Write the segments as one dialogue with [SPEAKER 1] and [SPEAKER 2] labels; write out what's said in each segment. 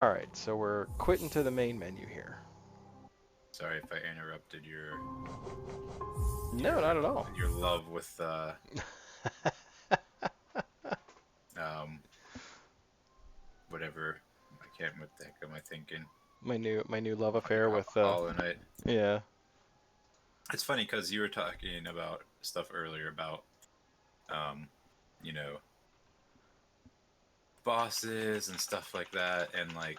[SPEAKER 1] Alright, so we're quitting to the main menu here.
[SPEAKER 2] Sorry if I interrupted
[SPEAKER 1] No,
[SPEAKER 2] your
[SPEAKER 1] not at all.
[SPEAKER 2] your love with um whatever. I can't. What the heck am I thinking?
[SPEAKER 1] My new love affair with
[SPEAKER 2] Hollow Knight.
[SPEAKER 1] yeah.
[SPEAKER 2] It's funny because you were talking about stuff earlier about um you know bosses and stuff like that, and like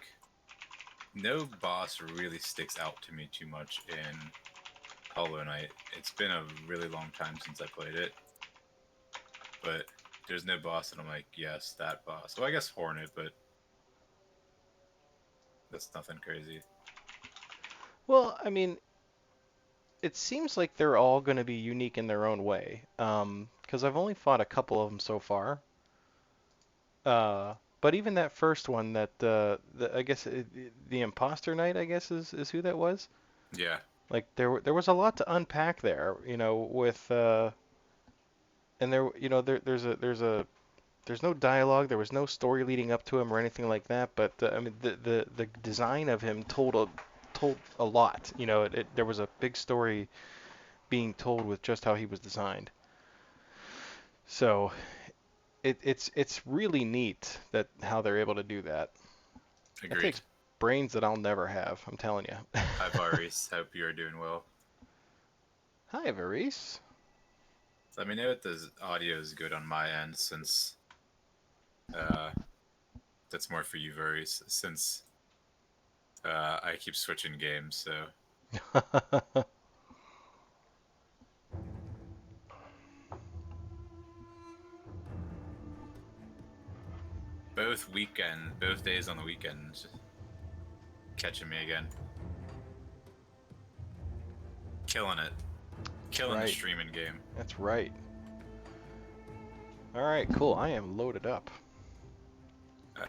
[SPEAKER 2] no boss really sticks out to me too much in Hollow Knight. It's been a really long time since I played it, but there's no boss that I'm like, yes, that boss. Well, I guess Hornet, but that's nothing crazy.
[SPEAKER 1] Well, I mean, it seems like they're all going to be unique in their own way. Because I've only fought a couple of them so far. But even that first one, I guess the Imposter Knight, I guess is who that was.
[SPEAKER 2] Yeah,
[SPEAKER 1] Like there was a lot to unpack there, with and there, there's no dialogue, there was no story leading up to him or anything like that. But I mean, the design of him told a lot. There was a big story being told with just how he was designed. So it's really neat that how they're able to do that. That
[SPEAKER 2] agreed.
[SPEAKER 1] takes brains that I'll never have. I'm telling you.
[SPEAKER 2] Hi, Varis. Hope you're doing well.
[SPEAKER 1] Hi, Varice.
[SPEAKER 2] Let me know if the audio is good on my end, since uh, that's more for you, Varis, since I keep switching games. So both days on the weekend, catching me again, killing it,
[SPEAKER 1] That's
[SPEAKER 2] killing the
[SPEAKER 1] right.
[SPEAKER 2] streaming game.
[SPEAKER 1] That's right. All right, cool. I am loaded up.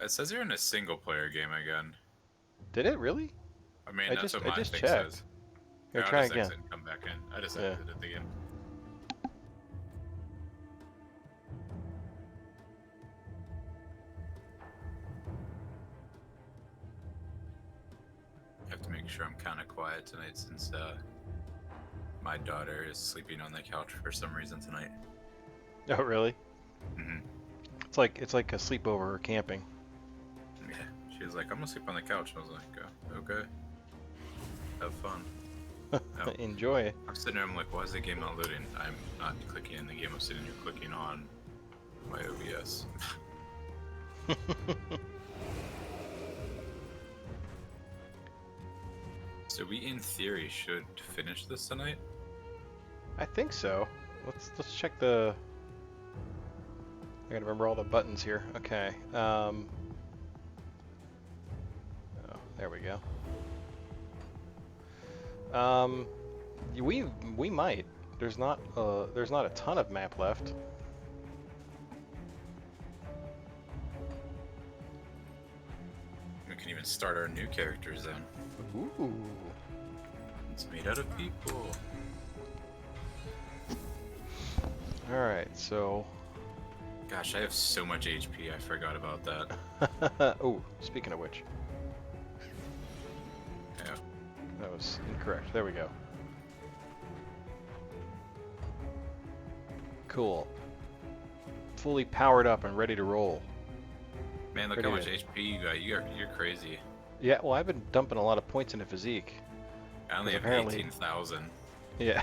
[SPEAKER 2] It says you're in a single player game again.
[SPEAKER 1] Did it really?
[SPEAKER 2] I mean,
[SPEAKER 1] I
[SPEAKER 2] that's
[SPEAKER 1] just
[SPEAKER 2] what
[SPEAKER 1] I
[SPEAKER 2] my
[SPEAKER 1] just
[SPEAKER 2] thing
[SPEAKER 1] checked.
[SPEAKER 2] says.
[SPEAKER 1] Here,
[SPEAKER 2] Here, I'll
[SPEAKER 1] try
[SPEAKER 2] just
[SPEAKER 1] again.
[SPEAKER 2] exit and come back in. I just
[SPEAKER 1] Yeah.
[SPEAKER 2] exited the game. I have to make sure I'm kind of quiet tonight, since my daughter is sleeping on the couch for some reason tonight.
[SPEAKER 1] Oh, really?
[SPEAKER 2] Hmm.
[SPEAKER 1] It's like a sleepover or camping.
[SPEAKER 2] Yeah, she was like, "I'm gonna sleep on the couch." I was like, "Okay, have fun." Oh,
[SPEAKER 1] Enjoy.
[SPEAKER 2] I'm sitting there. I'm like, "Why is the game not loading?" I'm not clicking in the game. I'm sitting here clicking on my OBS. So we, in theory, should finish this tonight.
[SPEAKER 1] I think so. Let's check the. I gotta remember all the buttons here. Okay. Oh, there we go. Um, we might. There's not a ton of map left.
[SPEAKER 2] We can even start our new characters then.
[SPEAKER 1] Ooh.
[SPEAKER 2] It's made out of people.
[SPEAKER 1] All right. So.
[SPEAKER 2] Gosh, I have so much HP. I forgot about that.
[SPEAKER 1] Oh, speaking of which,
[SPEAKER 2] Yeah.
[SPEAKER 1] that was incorrect. There we go. Cool. Fully powered up and ready to roll.
[SPEAKER 2] Man, look
[SPEAKER 1] Ready
[SPEAKER 2] how much
[SPEAKER 1] to.
[SPEAKER 2] HP you got. You're crazy.
[SPEAKER 1] Yeah. Well, I've been dumping a lot of points into physique
[SPEAKER 2] I only
[SPEAKER 1] because
[SPEAKER 2] have
[SPEAKER 1] apparently.
[SPEAKER 2] 18,000.
[SPEAKER 1] Yeah.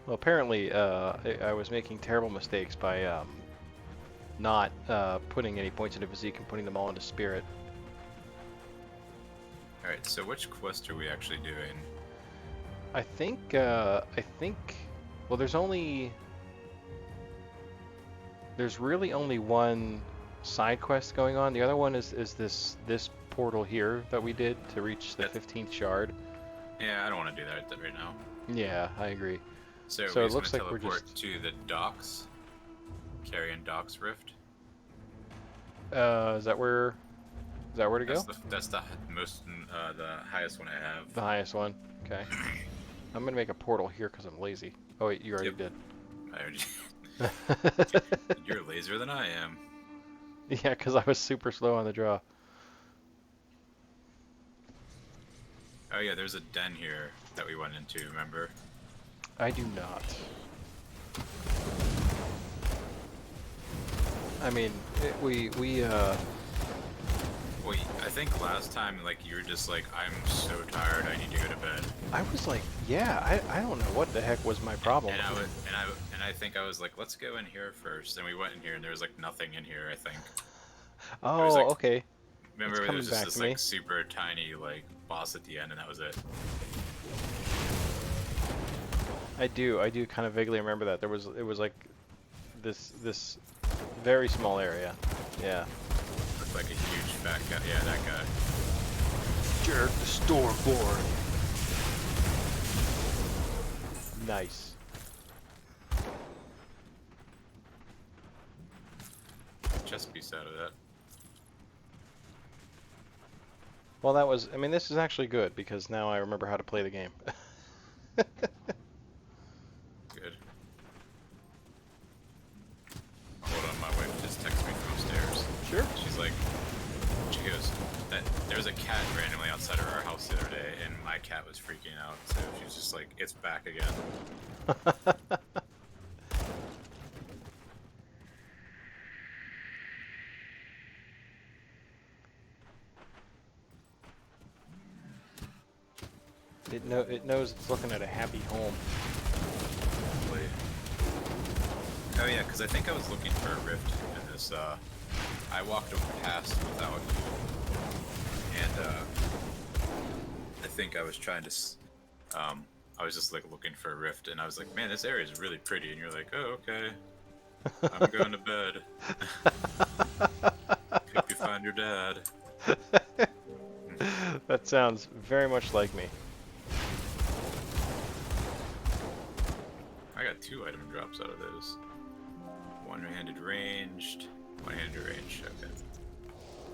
[SPEAKER 1] Well, apparently, I was making terrible mistakes by not putting any points into physique and putting them all into spirit.
[SPEAKER 2] Alright, so which quest are we actually doing?
[SPEAKER 1] I think. Well, there's really only one side quest going on. The other one is this portal here that we did to reach the
[SPEAKER 2] That,
[SPEAKER 1] 15th shard.
[SPEAKER 2] yeah, I don't want to do that right now.
[SPEAKER 1] Yeah, I agree.
[SPEAKER 2] So
[SPEAKER 1] So
[SPEAKER 2] we're
[SPEAKER 1] it
[SPEAKER 2] just going
[SPEAKER 1] looks
[SPEAKER 2] to
[SPEAKER 1] like we're
[SPEAKER 2] teleport
[SPEAKER 1] just.
[SPEAKER 2] to the docks. Carrion Docks Rift.
[SPEAKER 1] Is that where? Is that where to go?
[SPEAKER 2] That's the most, the highest one I have.
[SPEAKER 1] The highest one. Okay. I'm gonna make a portal here because I'm lazy. Oh wait, you already
[SPEAKER 2] Yep.
[SPEAKER 1] did.
[SPEAKER 2] I already. You're lazier than I am.
[SPEAKER 1] Yeah, because I was super slow on the draw.
[SPEAKER 2] Oh yeah, there's a den here that we went into, remember?
[SPEAKER 1] I do not. I mean,
[SPEAKER 2] Well, I think last time, like, you were just like, I'm so tired, I need to go to bed.
[SPEAKER 1] I was like, yeah, I don't know what the heck was my problem.
[SPEAKER 2] And I think I was like, let's go in here first. And we went in here, and there was like nothing in here. I think it was
[SPEAKER 1] Oh,
[SPEAKER 2] like,
[SPEAKER 1] okay. It's
[SPEAKER 2] remember, there
[SPEAKER 1] coming
[SPEAKER 2] was just
[SPEAKER 1] back to
[SPEAKER 2] this
[SPEAKER 1] me.
[SPEAKER 2] like super tiny like boss at the end, and that was it.
[SPEAKER 1] I do kind of vaguely remember that. It was like this very small area. Yeah.
[SPEAKER 2] Looked like a huge fat guy. Yeah, that guy.
[SPEAKER 1] Jared the store board. Nice.
[SPEAKER 2] Chest piece out of that.
[SPEAKER 1] Well, that was. I mean, this is actually good because now I remember how to play the game.
[SPEAKER 2] Good. Hold on, my wife just texted me from upstairs.
[SPEAKER 1] Sure.
[SPEAKER 2] She's like, she goes, that there was a cat randomly outside of our house the other day, and my cat was freaking out. So she was just like, it's back again.
[SPEAKER 1] It knows it's looking at a happy home.
[SPEAKER 2] Probably. Oh yeah, because I think I was looking for a rift in this. I walked over past without you, and I think I was trying to. I was just like looking for a rift, and I was like, "Man, this area is really pretty." And you're like, "Oh, okay, I'm going to bed. Hope you find your dad."
[SPEAKER 1] That sounds very much like me.
[SPEAKER 2] I got 2 item drops out of those. One-handed ranged. One-handed ranged. Okay.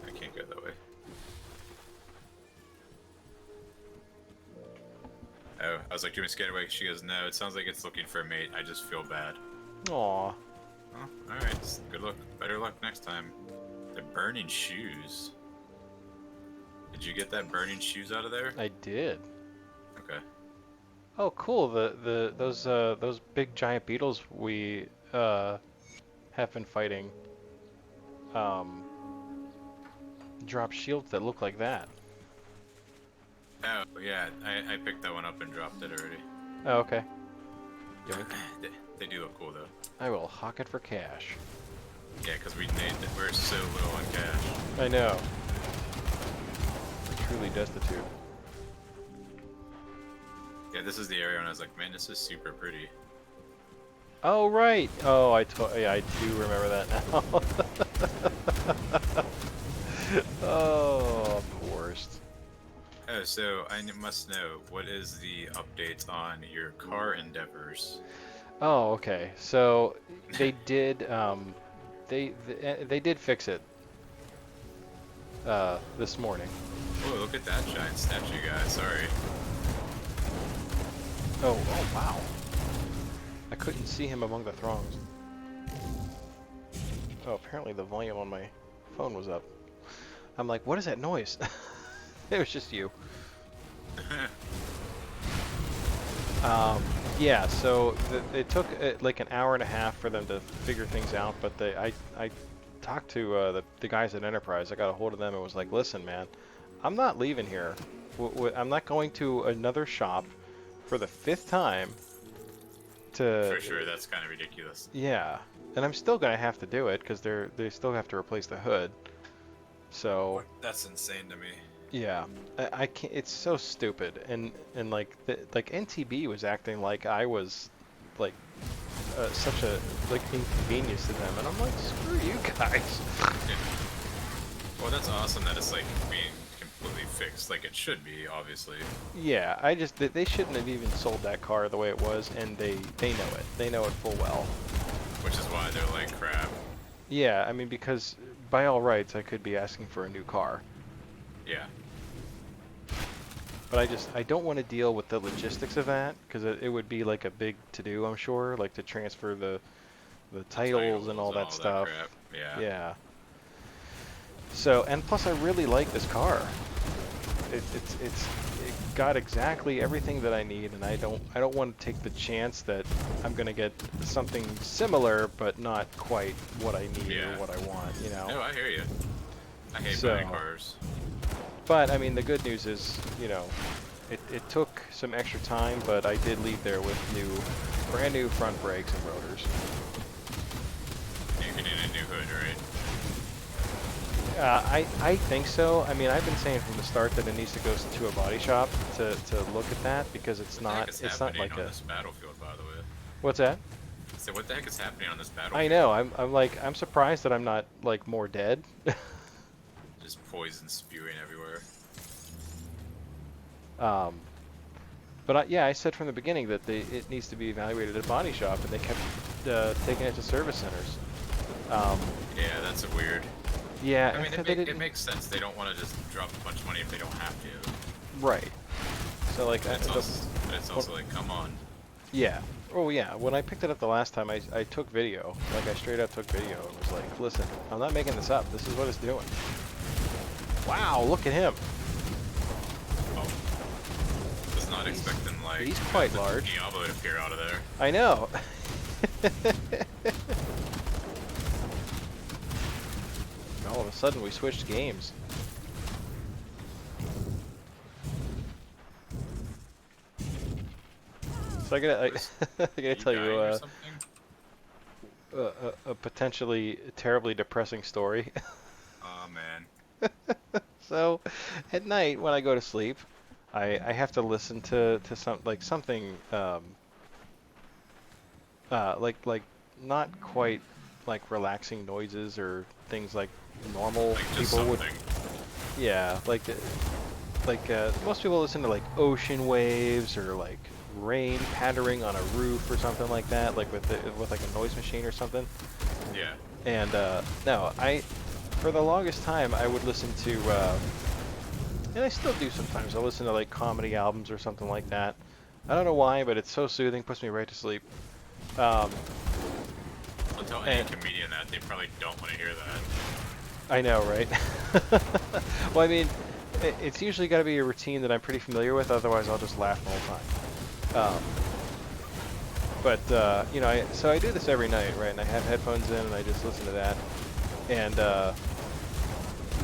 [SPEAKER 2] I can't go that way. Oh, I was like, "Do you want me to scare away?" She goes, "No, it sounds like it's looking for a mate. I just feel bad."
[SPEAKER 1] Aw.
[SPEAKER 2] Oh, alright. Good luck. Better luck next time. The burning shoes. Did you get that burning shoes out of there?
[SPEAKER 1] I did.
[SPEAKER 2] Okay.
[SPEAKER 1] Oh, cool. Those big giant beetles we have been fighting um, drop shields that look like that.
[SPEAKER 2] Oh, yeah. I picked that one up and dropped it already.
[SPEAKER 1] Oh, okay. Yoink.
[SPEAKER 2] They do look cool, though.
[SPEAKER 1] I will hawk it for cash.
[SPEAKER 2] Yeah, because we're so low on cash.
[SPEAKER 1] I know. We're truly destitute.
[SPEAKER 2] Yeah, this is the area when I was like, "Man, this is super pretty."
[SPEAKER 1] Oh, right. Oh, yeah, I do remember that now. Oh, I'm the worst.
[SPEAKER 2] Oh, so I must know, what is the updates on your car endeavors?
[SPEAKER 1] Oh, okay. So they did they did fix it this morning.
[SPEAKER 2] Oh, look at that giant statue guy. Sorry.
[SPEAKER 1] Oh, wow. I couldn't see him among the throngs. Oh, apparently the volume on my phone was up. I'm like, what is that noise? It was just you. Yeah, so it took like an hour and a half for them to figure things out, but I talked to the guys at Enterprise. I got a hold of them and was like, listen, man, I'm not leaving here. I'm not going to another shop for the 5th time to...
[SPEAKER 2] For sure, that's kind of ridiculous.
[SPEAKER 1] Yeah, and I'm still gonna have to do it because they still have to replace the hood. So
[SPEAKER 2] That's insane to me.
[SPEAKER 1] yeah, I can't. It's so stupid, and like like NTB was acting like I was like such a like inconvenience to them, and I'm like, screw you guys.
[SPEAKER 2] Yeah. Well, that's awesome that it's like being completely fixed, like it should be, obviously.
[SPEAKER 1] Yeah, I just they shouldn't have even sold that car the way it was, and they know it. They know it full well.
[SPEAKER 2] Which is why they're like crap.
[SPEAKER 1] Yeah, I mean because by all rights I could be asking for a new car.
[SPEAKER 2] Yeah.
[SPEAKER 1] But I don't want to deal with the logistics of that because it would be like a big to do, I'm sure, like to transfer the titles and all that stuff.
[SPEAKER 2] Crap. Yeah.
[SPEAKER 1] Yeah. So, and plus I really like this car. It got exactly everything that I need, and I don't want to take the chance that I'm gonna get something similar, but not quite what I need or
[SPEAKER 2] Yeah.
[SPEAKER 1] what I want, you know.
[SPEAKER 2] No, I hear you. I hate buying
[SPEAKER 1] So,
[SPEAKER 2] cars.
[SPEAKER 1] but I mean, the good news is, you know, it took some extra time, but I did leave there with brand new front brakes and rotors.
[SPEAKER 2] You can need a new hood, right?
[SPEAKER 1] I think so. I mean, I've been saying from the start that it needs to go to a body shop to look at that because
[SPEAKER 2] What the heck is
[SPEAKER 1] it's not
[SPEAKER 2] happening
[SPEAKER 1] like
[SPEAKER 2] on
[SPEAKER 1] a.
[SPEAKER 2] this battlefield, by the way?
[SPEAKER 1] What's that?
[SPEAKER 2] So what the heck is happening on this
[SPEAKER 1] I
[SPEAKER 2] battlefield?
[SPEAKER 1] know. I'm like I'm surprised that I'm not like more dead.
[SPEAKER 2] Just poison spewing everywhere.
[SPEAKER 1] um, but yeah, I said from the beginning that it needs to be evaluated at a body shop, and they kept taking it to service centers. Um,
[SPEAKER 2] Yeah, that's a weird.
[SPEAKER 1] yeah,
[SPEAKER 2] I mean,
[SPEAKER 1] they
[SPEAKER 2] it
[SPEAKER 1] didn't.
[SPEAKER 2] makes sense. They don't want to just drop a bunch of money if they don't have to.
[SPEAKER 1] Right. So like
[SPEAKER 2] But it's also like, come on.
[SPEAKER 1] yeah. Oh yeah. When I picked it up the last time, I took video. Like I straight up took video and was like, listen, I'm not making this up. This is what it's doing. Wow, look at him.
[SPEAKER 2] Oh, was not expecting like
[SPEAKER 1] He's quite large.
[SPEAKER 2] Diablo to appear out of there.
[SPEAKER 1] I know. All of a sudden, we switched games. So I gotta tell you a potentially terribly depressing story.
[SPEAKER 2] Oh man.
[SPEAKER 1] So, at night when I go to sleep, I have to listen to something like not quite like relaxing noises or things like normal
[SPEAKER 2] Like just
[SPEAKER 1] people would.
[SPEAKER 2] something.
[SPEAKER 1] Yeah, most people listen to like ocean waves or like rain pattering on a roof or something like that, like with like a noise machine or something.
[SPEAKER 2] Yeah.
[SPEAKER 1] And no, for the longest time I would listen to, and I still do sometimes. I'll listen to like comedy albums or something like that. I don't know why, but it's so soothing, puts me right to sleep. Um,
[SPEAKER 2] I'll tell any comedian that they probably don't want to hear that.
[SPEAKER 1] I know, right? Well, I mean, it's usually got to be a routine that I'm pretty familiar with. Otherwise, I'll just laugh the whole time. But you know, so I do this every night, right? And I have headphones in, and I just listen to that. And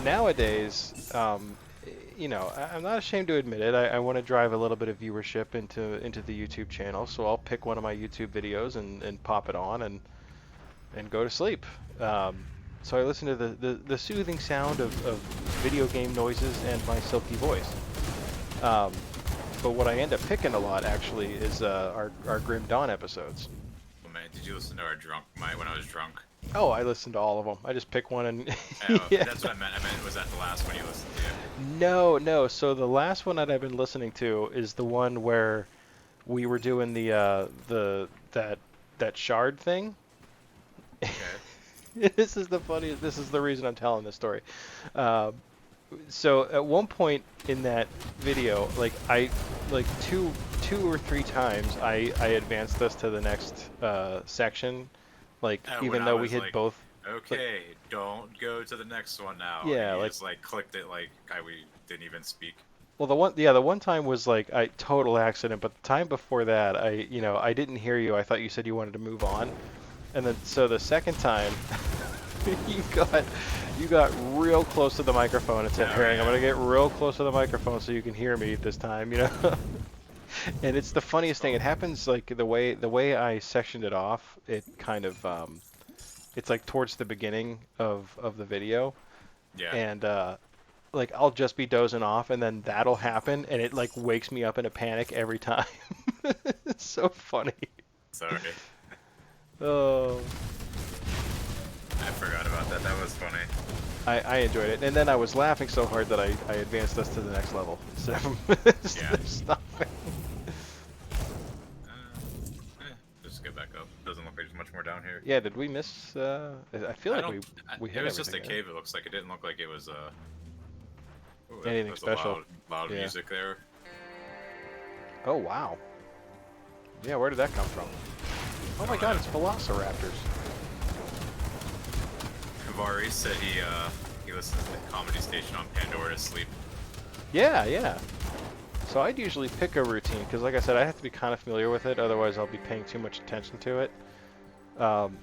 [SPEAKER 1] nowadays, you know, I'm not ashamed to admit it. I want to drive a little bit of viewership into the YouTube channel, so I'll pick one of my YouTube videos and pop it on and go to sleep. So I listen to the soothing sound of video game noises and my silky voice. But what I end up picking a lot actually is our Grim Dawn episodes.
[SPEAKER 2] Oh man, did you listen to our when I was drunk?
[SPEAKER 1] Oh, I listen to all of them. I just pick one and
[SPEAKER 2] Oh,
[SPEAKER 1] yeah.
[SPEAKER 2] that's what I meant. I meant, was that the last one you listened to?
[SPEAKER 1] No. So the last one that I've been listening to is the one where we were doing that shard thing.
[SPEAKER 2] Okay.
[SPEAKER 1] This is the funniest. This is the reason I'm telling this story. So at one point in that video, like two or three times, I advanced us to the next section, like
[SPEAKER 2] When
[SPEAKER 1] even
[SPEAKER 2] I
[SPEAKER 1] though we
[SPEAKER 2] was
[SPEAKER 1] had
[SPEAKER 2] like,
[SPEAKER 1] both.
[SPEAKER 2] okay, don't go to the next one now.
[SPEAKER 1] Yeah,
[SPEAKER 2] and you
[SPEAKER 1] like
[SPEAKER 2] just like clicked it like we didn't even speak.
[SPEAKER 1] well, the one time was like I total accident, but the time before that, I didn't hear you. I thought you said you wanted to move on, and then so the second time, you got real close to the microphone and said,
[SPEAKER 2] Oh,
[SPEAKER 1] "Herring, I'm
[SPEAKER 2] yeah.
[SPEAKER 1] gonna get real close to the microphone so you can hear me this time," you know. And it's the funniest thing. It happens like the way I sectioned it off. It kind of it's like towards the beginning of the video,
[SPEAKER 2] Yeah.
[SPEAKER 1] and like I'll just be dozing off, and then that'll happen, and it like wakes me up in a panic every time. It's so funny.
[SPEAKER 2] Sorry.
[SPEAKER 1] Oh,
[SPEAKER 2] I forgot about that. That was funny.
[SPEAKER 1] I enjoyed it, and then I was laughing so hard that I advanced us to the next level instead of
[SPEAKER 2] Yeah.
[SPEAKER 1] stopping.
[SPEAKER 2] Just get back up. Doesn't look like there's much more down here.
[SPEAKER 1] Yeah, did we miss? I feel
[SPEAKER 2] I
[SPEAKER 1] like
[SPEAKER 2] don't.
[SPEAKER 1] we
[SPEAKER 2] It
[SPEAKER 1] hit
[SPEAKER 2] was just a
[SPEAKER 1] everything, right?
[SPEAKER 2] cave. It looks like it didn't look like it was ooh,
[SPEAKER 1] Anything
[SPEAKER 2] there's
[SPEAKER 1] special?
[SPEAKER 2] A loud
[SPEAKER 1] Yeah.
[SPEAKER 2] music there.
[SPEAKER 1] Oh wow. Yeah, where did that come from? Oh my God, it's velociraptors.
[SPEAKER 2] Vari said he he listens to the Comedy Station on Pandora to sleep.
[SPEAKER 1] Yeah, yeah. So I'd usually pick a routine because, like I said, I have to be kind of familiar with it. Otherwise, I'll be paying too much attention to it.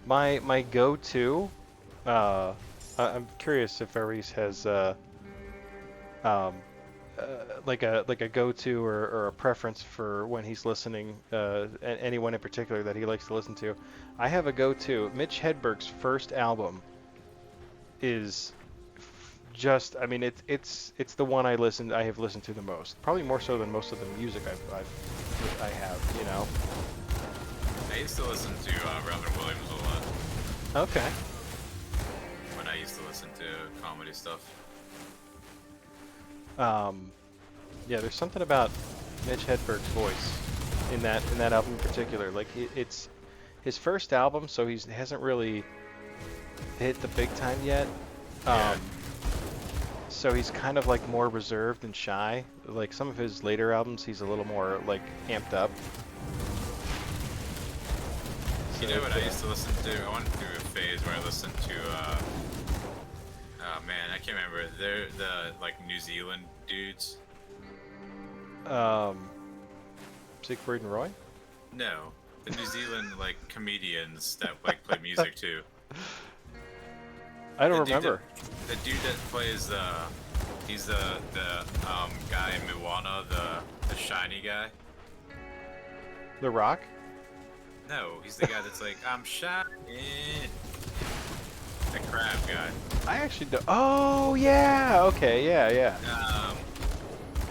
[SPEAKER 1] My go-to. I'm curious if Aries has um, like a go-to or a preference for when he's listening. Anyone in particular that he likes to listen to. I have a go-to. Mitch Hedberg's first album is just. I mean, it's the one I have listened to the most. Probably more so than most of the music I have. You know.
[SPEAKER 2] I used to listen to Robin Williams a lot
[SPEAKER 1] Okay.
[SPEAKER 2] when I used to listen to comedy stuff.
[SPEAKER 1] Yeah, there's something about Mitch Hedberg's voice in that album in particular. Like it's his first album, so he hasn't really hit the big time yet.
[SPEAKER 2] Yeah.
[SPEAKER 1] Um, so he's kind of like more reserved and shy. Like some of his later albums, he's a little more like amped up.
[SPEAKER 2] You know what I used to listen to? I went through a phase where I listened to, oh man, I can't remember. They're the, like, New Zealand dudes.
[SPEAKER 1] Siegfried and Roy?
[SPEAKER 2] No. The New Zealand, like, comedians that, like, play music too.
[SPEAKER 1] I don't
[SPEAKER 2] The dude
[SPEAKER 1] remember.
[SPEAKER 2] The dude that plays, he's the guy in Moana, the shiny guy.
[SPEAKER 1] The Rock?
[SPEAKER 2] No, he's the guy that's like, I'm shiny. The crab guy.
[SPEAKER 1] I actually don't. Oh yeah. Okay. Yeah. Yeah.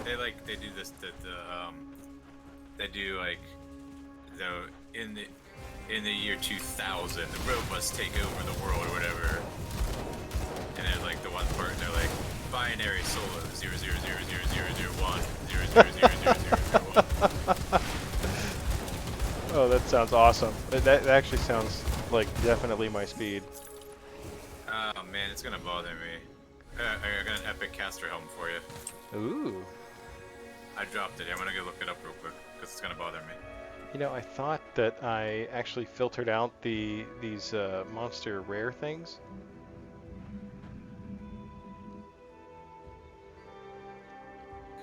[SPEAKER 2] They do this they do like in the year 2000 the robots take over the world or whatever, and then like the one part they're like binary solo 0000001 0000001.
[SPEAKER 1] Oh, that sounds awesome. That actually sounds like definitely my speed.
[SPEAKER 2] Oh man, it's gonna bother me. I got an epic caster helm for you.
[SPEAKER 1] Ooh.
[SPEAKER 2] I dropped it. I'm gonna go look it up real quick because it's gonna bother me.
[SPEAKER 1] You know, I thought that I actually filtered out these monster rare things.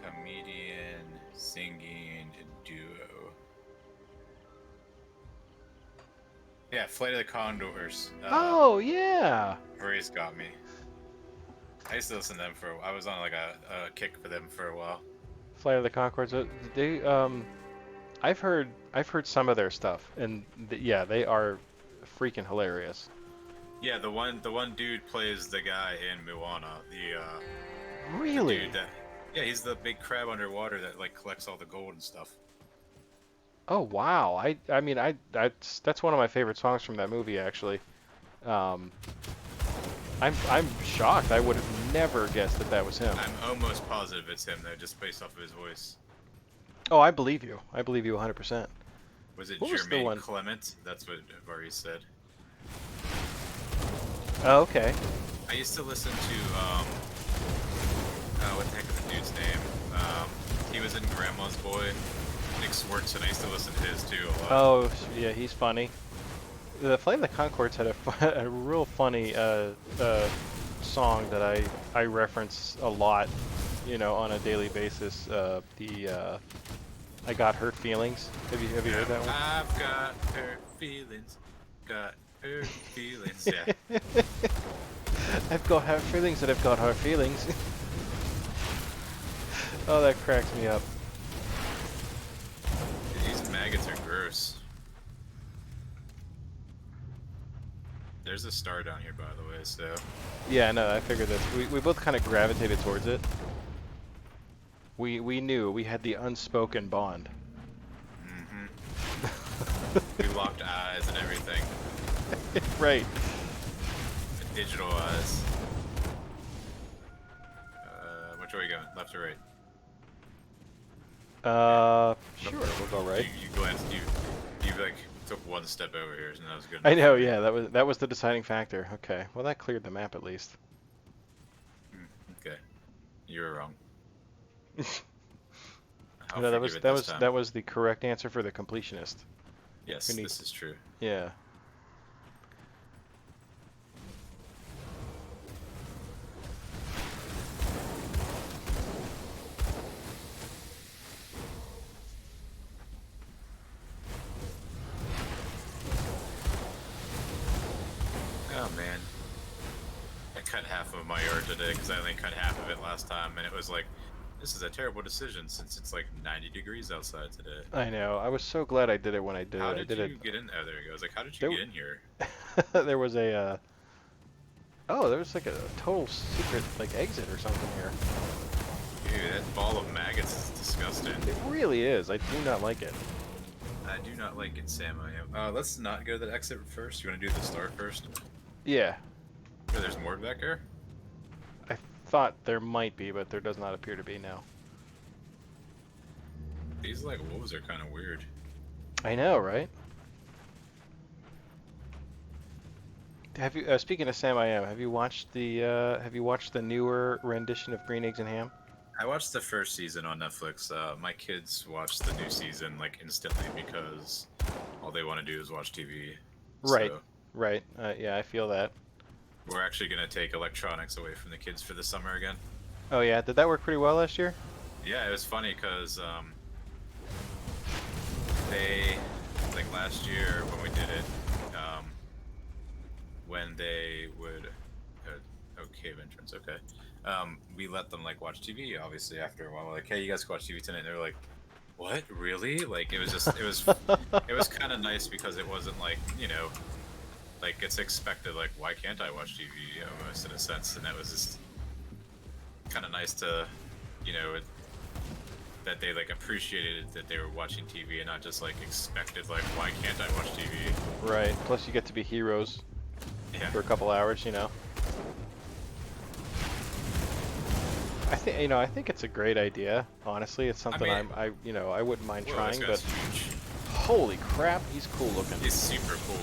[SPEAKER 2] Comedian singing duo. Yeah, Flight of the Condors.
[SPEAKER 1] Oh yeah.
[SPEAKER 2] Maurice got me. I used to listen to them I was on like a kick for them for a while.
[SPEAKER 1] Flight of the Conchords. They I've heard some of their stuff, and yeah, they are freaking hilarious.
[SPEAKER 2] Yeah, the one dude plays the guy in Moana. The
[SPEAKER 1] Really?
[SPEAKER 2] dude that, yeah, he's the big crab underwater that like collects all the gold and stuff.
[SPEAKER 1] Oh wow. I mean that's one of my favorite songs from that movie actually. Um, I'm shocked. I would have never guessed that was him.
[SPEAKER 2] I'm almost positive it's him though, just based off of his voice.
[SPEAKER 1] Oh, I believe you. I believe you 100%.
[SPEAKER 2] Was it
[SPEAKER 1] What was the
[SPEAKER 2] Jermaine
[SPEAKER 1] one?
[SPEAKER 2] Clement? That's what Maurice said.
[SPEAKER 1] Oh, okay.
[SPEAKER 2] I used to listen to what the heck is the dude's name? He was in Grandma's Boy, Nick Swartzen. I used to listen to his too a lot.
[SPEAKER 1] Oh, yeah, he's funny. The Flame of the Concords had a real funny song that I reference a lot, you know, on a daily basis. The I Got Hurt Feelings. Have you heard that one?
[SPEAKER 2] I've got hurt feelings. Got hurt feelings. Yeah.
[SPEAKER 1] I've got hurt feelings that I've got hurt feelings. Oh, that cracks me up.
[SPEAKER 2] These maggots are gross. There's a star down here, by the way, so...
[SPEAKER 1] Yeah, no, I figured that. We both kind of gravitated towards it. We knew. We had the unspoken bond.
[SPEAKER 2] Mm-hmm. We locked eyes and everything.
[SPEAKER 1] Right.
[SPEAKER 2] The digital eyes. Which way are you going? Left or right?
[SPEAKER 1] Sure, we'll go right.
[SPEAKER 2] You glanced, you like took one step over here, and that was good.
[SPEAKER 1] I know, yeah, that was the deciding factor. Okay, well that cleared the map at least.
[SPEAKER 2] Okay, you were wrong.
[SPEAKER 1] No, that was the correct answer for the completionist.
[SPEAKER 2] Yes, this is true.
[SPEAKER 1] Yeah.
[SPEAKER 2] today because I only cut half of it last time, and it was like, this is a terrible decision since it's like 90 degrees outside today.
[SPEAKER 1] I know. I was so glad I did it when I did
[SPEAKER 2] How
[SPEAKER 1] it. I
[SPEAKER 2] did
[SPEAKER 1] did it.
[SPEAKER 2] you get in? Oh, there he goes. Like, how did you
[SPEAKER 1] There,
[SPEAKER 2] get in here?
[SPEAKER 1] there was a. Oh, there was like a total secret like exit or something here.
[SPEAKER 2] Dude, that ball of maggots is disgusting.
[SPEAKER 1] It really is. I do not like it.
[SPEAKER 2] I do not like it, Sam. I am. Let's not go to the exit first. You want to do the star first?
[SPEAKER 1] Yeah,
[SPEAKER 2] Oh, there's more back there?
[SPEAKER 1] I thought there might be, but there does not appear to be now.
[SPEAKER 2] These, like, wolves are kind of weird.
[SPEAKER 1] I know, right? Have you? Speaking of Sam, I am. Have you watched the? Have you watched the newer rendition of Green Eggs and Ham?
[SPEAKER 2] I watched the first season on Netflix. My kids watched the new season, like, instantly because all they want to do is watch TV.
[SPEAKER 1] Right,
[SPEAKER 2] So
[SPEAKER 1] right. Yeah, I feel that.
[SPEAKER 2] we're actually going to take electronics away from the kids for the summer again.
[SPEAKER 1] Oh yeah, did that work pretty well last year?
[SPEAKER 2] Yeah, it was funny because they, like, last year when we did it, when they would, oh, cave entrance, okay. We let them, like, watch TV, obviously, after a while. We're like, hey, you guys can watch TV tonight. And they were like, what? Really? Like, it was just, it was kind of nice because it wasn't like, you know, like, it's expected, like, why can't I watch TV, almost, in a sense. And that was just kind of nice to, you know, that they, like, appreciated that they were watching TV and not just, like, expected, like, why can't I watch TV?
[SPEAKER 1] Right. Plus, you get to be heroes
[SPEAKER 2] Yeah.
[SPEAKER 1] for a couple hours, you know. I think I think it's a great idea. Honestly, it's something
[SPEAKER 2] mean,
[SPEAKER 1] I wouldn't mind
[SPEAKER 2] Whoa,
[SPEAKER 1] trying.
[SPEAKER 2] this
[SPEAKER 1] But
[SPEAKER 2] guy's huge.
[SPEAKER 1] holy crap, he's cool looking.
[SPEAKER 2] He's super cool.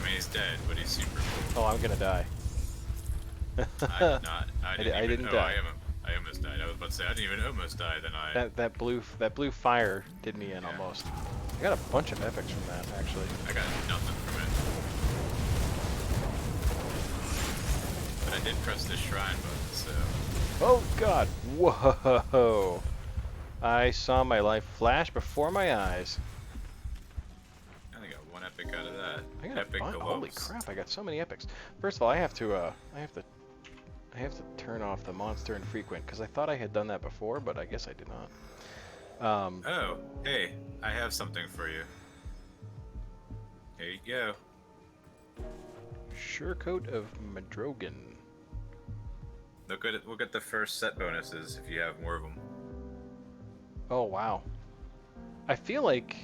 [SPEAKER 2] I mean, he's dead, but he's super cool.
[SPEAKER 1] Oh, I'm gonna die.
[SPEAKER 2] I did not.
[SPEAKER 1] I didn't die.
[SPEAKER 2] I almost died. I was about to say I didn't even almost die. Then I.
[SPEAKER 1] That blue fire did me in
[SPEAKER 2] Yeah.
[SPEAKER 1] almost. I got a bunch of epics from that actually.
[SPEAKER 2] I got nothing from it. But I did press the shrine button, so.
[SPEAKER 1] Oh God! Whoa! I saw my life flash before my eyes.
[SPEAKER 2] I only got one epic out of that.
[SPEAKER 1] I got
[SPEAKER 2] Epic
[SPEAKER 1] holy
[SPEAKER 2] gloves.
[SPEAKER 1] crap! I got so many epics. First of all, I have to turn off the monster infrequent because I thought I had done that before, but I guess I did not.
[SPEAKER 2] Oh, hey, I have something for you. Here you go.
[SPEAKER 1] Surecoat of Madrogan.
[SPEAKER 2] Look at the first set bonuses if you have more of them.
[SPEAKER 1] Oh wow! I feel like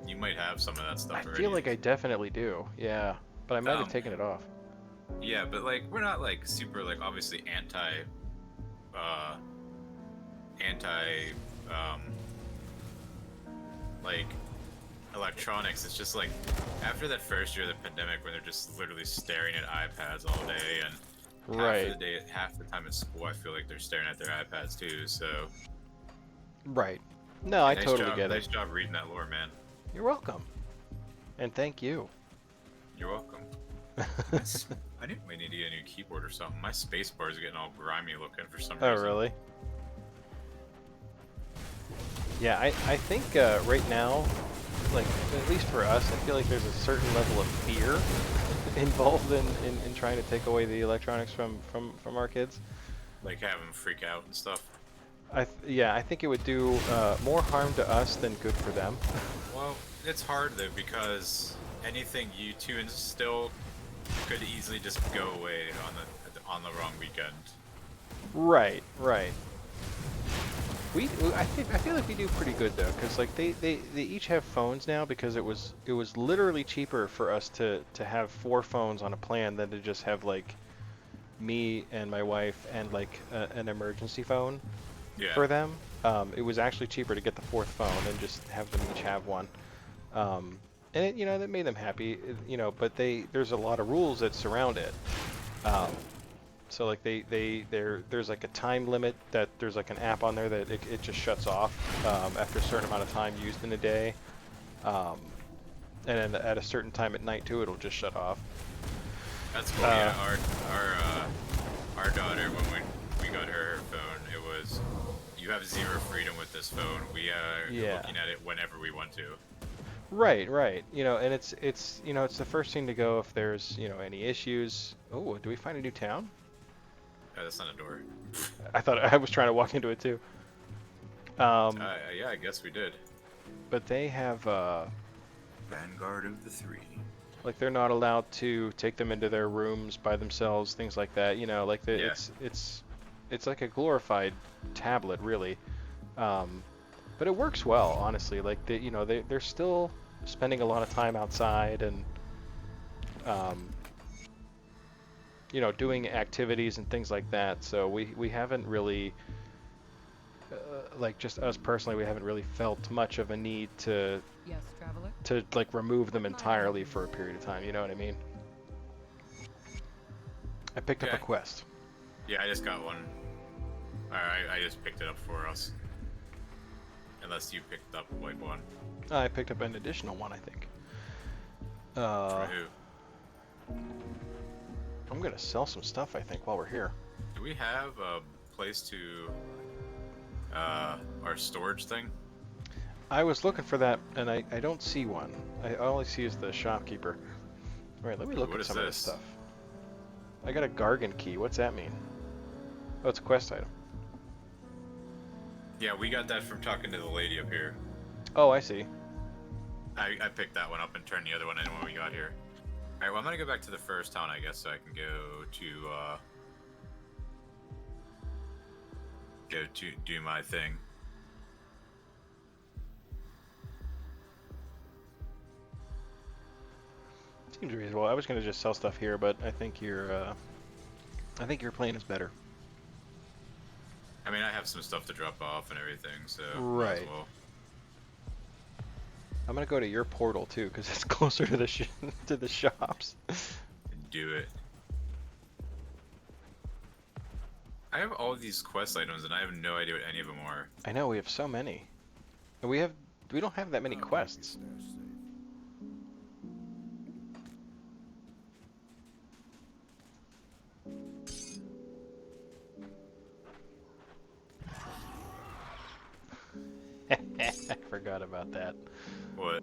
[SPEAKER 2] You might have some of that stuff
[SPEAKER 1] I
[SPEAKER 2] already.
[SPEAKER 1] feel like I definitely do. Yeah, but I might have
[SPEAKER 2] Um,
[SPEAKER 1] taken it off.
[SPEAKER 2] Yeah, but like we're not like super like obviously like electronics. It's just like after that first year of the pandemic when they're just literally staring at iPads all day and
[SPEAKER 1] Right.
[SPEAKER 2] half the time at school I feel like they're staring at their iPads too, so
[SPEAKER 1] Right. No, I totally get
[SPEAKER 2] nice
[SPEAKER 1] it.
[SPEAKER 2] job reading that lore, man.
[SPEAKER 1] You're welcome. And thank you.
[SPEAKER 2] You're welcome. I think we need to get a new keyboard or something. My space bar is getting all grimy looking for some
[SPEAKER 1] Oh,
[SPEAKER 2] reason.
[SPEAKER 1] really? Yeah, I think right now, like, at least for us, I feel like there's a certain level of fear involved in trying to take away the electronics from our kids.
[SPEAKER 2] Like have them freak out and stuff.
[SPEAKER 1] Yeah, I think it would do more harm to us than good for them.
[SPEAKER 2] Well, it's hard though because anything you two instill could easily just go away on the wrong weekend.
[SPEAKER 1] Right, right. I feel like we do pretty good though, because like they each have phones now because it was literally cheaper for us to have 4 phones on a plan than to just have like me and my wife and like an emergency phone
[SPEAKER 2] Yeah.
[SPEAKER 1] for them. It was actually cheaper to get the 4th phone and just have them each have one. And it, that made them happy, but there's a lot of rules that surround it. So like there's like a time limit that there's like an app on there that it just shuts off after a certain amount of time used in a day, and then at a certain time at night too it'll just shut off.
[SPEAKER 2] That's cool. Yeah, our daughter when we got her phone, it was you have zero freedom with this phone. We are
[SPEAKER 1] Yeah.
[SPEAKER 2] looking at it whenever we want to.
[SPEAKER 1] Right, right. And it's it's the first thing to go if there's any issues. Oh, do we find a new town?
[SPEAKER 2] Oh, that's not a door.
[SPEAKER 1] I thought I was trying to walk into it too. Um,
[SPEAKER 2] Yeah, I guess we did.
[SPEAKER 1] but they have
[SPEAKER 2] Vanguard of the Three.
[SPEAKER 1] like they're not allowed to take them into their rooms by themselves, things like that. You know, like
[SPEAKER 2] Yeah.
[SPEAKER 1] it's like a glorified tablet, really. Um, but it works well, honestly. Like you know, they're still spending a lot of time outside and um, you know, doing activities and things like that. So we haven't really like just us personally, we haven't really felt much of a need
[SPEAKER 3] Yes, traveler.
[SPEAKER 1] to like remove them
[SPEAKER 3] What might I help
[SPEAKER 1] entirely
[SPEAKER 3] you
[SPEAKER 1] for a
[SPEAKER 3] with?
[SPEAKER 1] period of time. You know what I mean? I picked up a
[SPEAKER 2] Okay.
[SPEAKER 1] quest.
[SPEAKER 2] Yeah, I just got one. Alright, I just picked it up for us. Unless you picked up like one.
[SPEAKER 1] I picked up an additional one, I think.
[SPEAKER 2] From who?
[SPEAKER 1] I'm gonna sell some stuff, I think, while we're here.
[SPEAKER 2] Do we have a place to our storage thing?
[SPEAKER 1] I was looking for that, and I don't see one. All I see is the shopkeeper. All right, let me
[SPEAKER 2] Ooh,
[SPEAKER 1] look
[SPEAKER 2] what
[SPEAKER 1] at
[SPEAKER 2] is
[SPEAKER 1] some of this
[SPEAKER 2] this?
[SPEAKER 1] stuff. I got a Gargan key. What's that mean? Oh, it's a quest item.
[SPEAKER 2] Yeah, we got that from talking to the lady up here.
[SPEAKER 1] Oh, I see.
[SPEAKER 2] I picked that one up and turned the other one in when we got here. Alright, well I'm gonna go back to the first town, I guess, so I can go to do my thing.
[SPEAKER 1] Seems reasonable. I was gonna just sell stuff here, but I think your plan is better.
[SPEAKER 2] I mean, I have some stuff to drop off and everything, so might as
[SPEAKER 1] Right.
[SPEAKER 2] well.
[SPEAKER 1] I'm gonna go to your portal too, because it's closer to the to the shops.
[SPEAKER 2] Do it. I have all these quest items and I have no idea what any of them are.
[SPEAKER 1] I know we have so many, and we don't have that many quests. I forgot about that.
[SPEAKER 2] What?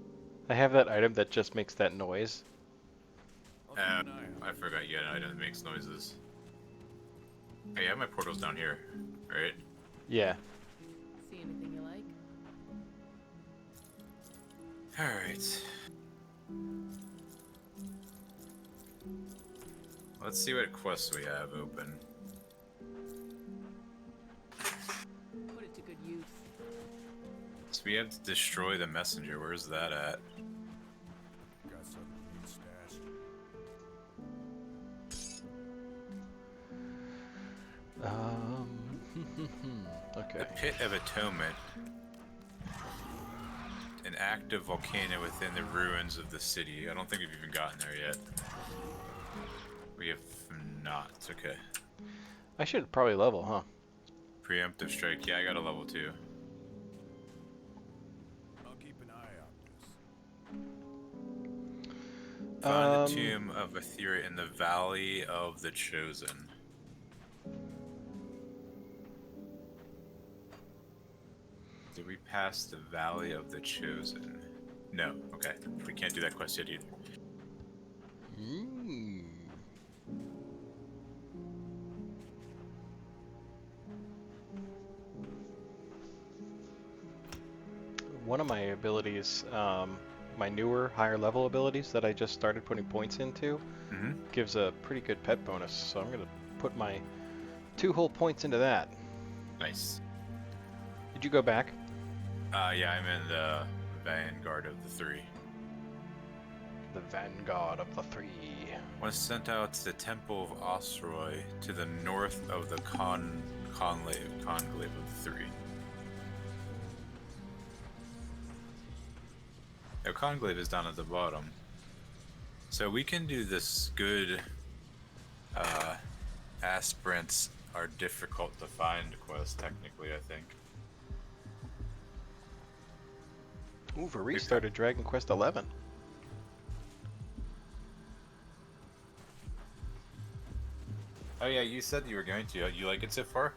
[SPEAKER 1] I have that item that just makes that noise.
[SPEAKER 2] I forgot you had an item that makes noises. Hey, I have my portals down here, right?
[SPEAKER 1] Yeah.
[SPEAKER 3] See anything you like?
[SPEAKER 2] Alright. Let's see what quests we have open.
[SPEAKER 3] Put it to good use.
[SPEAKER 2] So we have to destroy the messenger. Where's that at?
[SPEAKER 4] Got something you stash.
[SPEAKER 1] Okay.
[SPEAKER 2] The Pit of Atonement. An active volcano within the ruins of the city. I don't think we've even gotten there yet. We have not. Okay.
[SPEAKER 1] I should probably level, huh?
[SPEAKER 2] Preemptive strike. Yeah, I got a level 2.
[SPEAKER 4] I'll keep an eye on this.
[SPEAKER 2] Find the tomb of Aethera in the Valley of the Chosen. Did we pass the Valley of the Chosen? No. Okay. We can't do that quest yet either.
[SPEAKER 1] Mm. One of my abilities, my newer, higher level abilities that I just started putting points into,
[SPEAKER 2] Mm-hmm.
[SPEAKER 1] gives a pretty good pet bonus. So I'm gonna put my 2 whole points into that.
[SPEAKER 2] Nice.
[SPEAKER 1] Did you go back?
[SPEAKER 2] Yeah, I'm in the Vanguard of the Three.
[SPEAKER 1] The Vanguard of the Three.
[SPEAKER 2] Was sent out to the Temple of Osroy to the north of the Conclave of the Three. Now, Conclave is down at the bottom. So we can do this good aspirants are difficult to find quest, technically, I think.
[SPEAKER 1] Ooh, Varese started Dragon Quest 11.
[SPEAKER 2] Oh yeah, you said you were going to. You like it so far?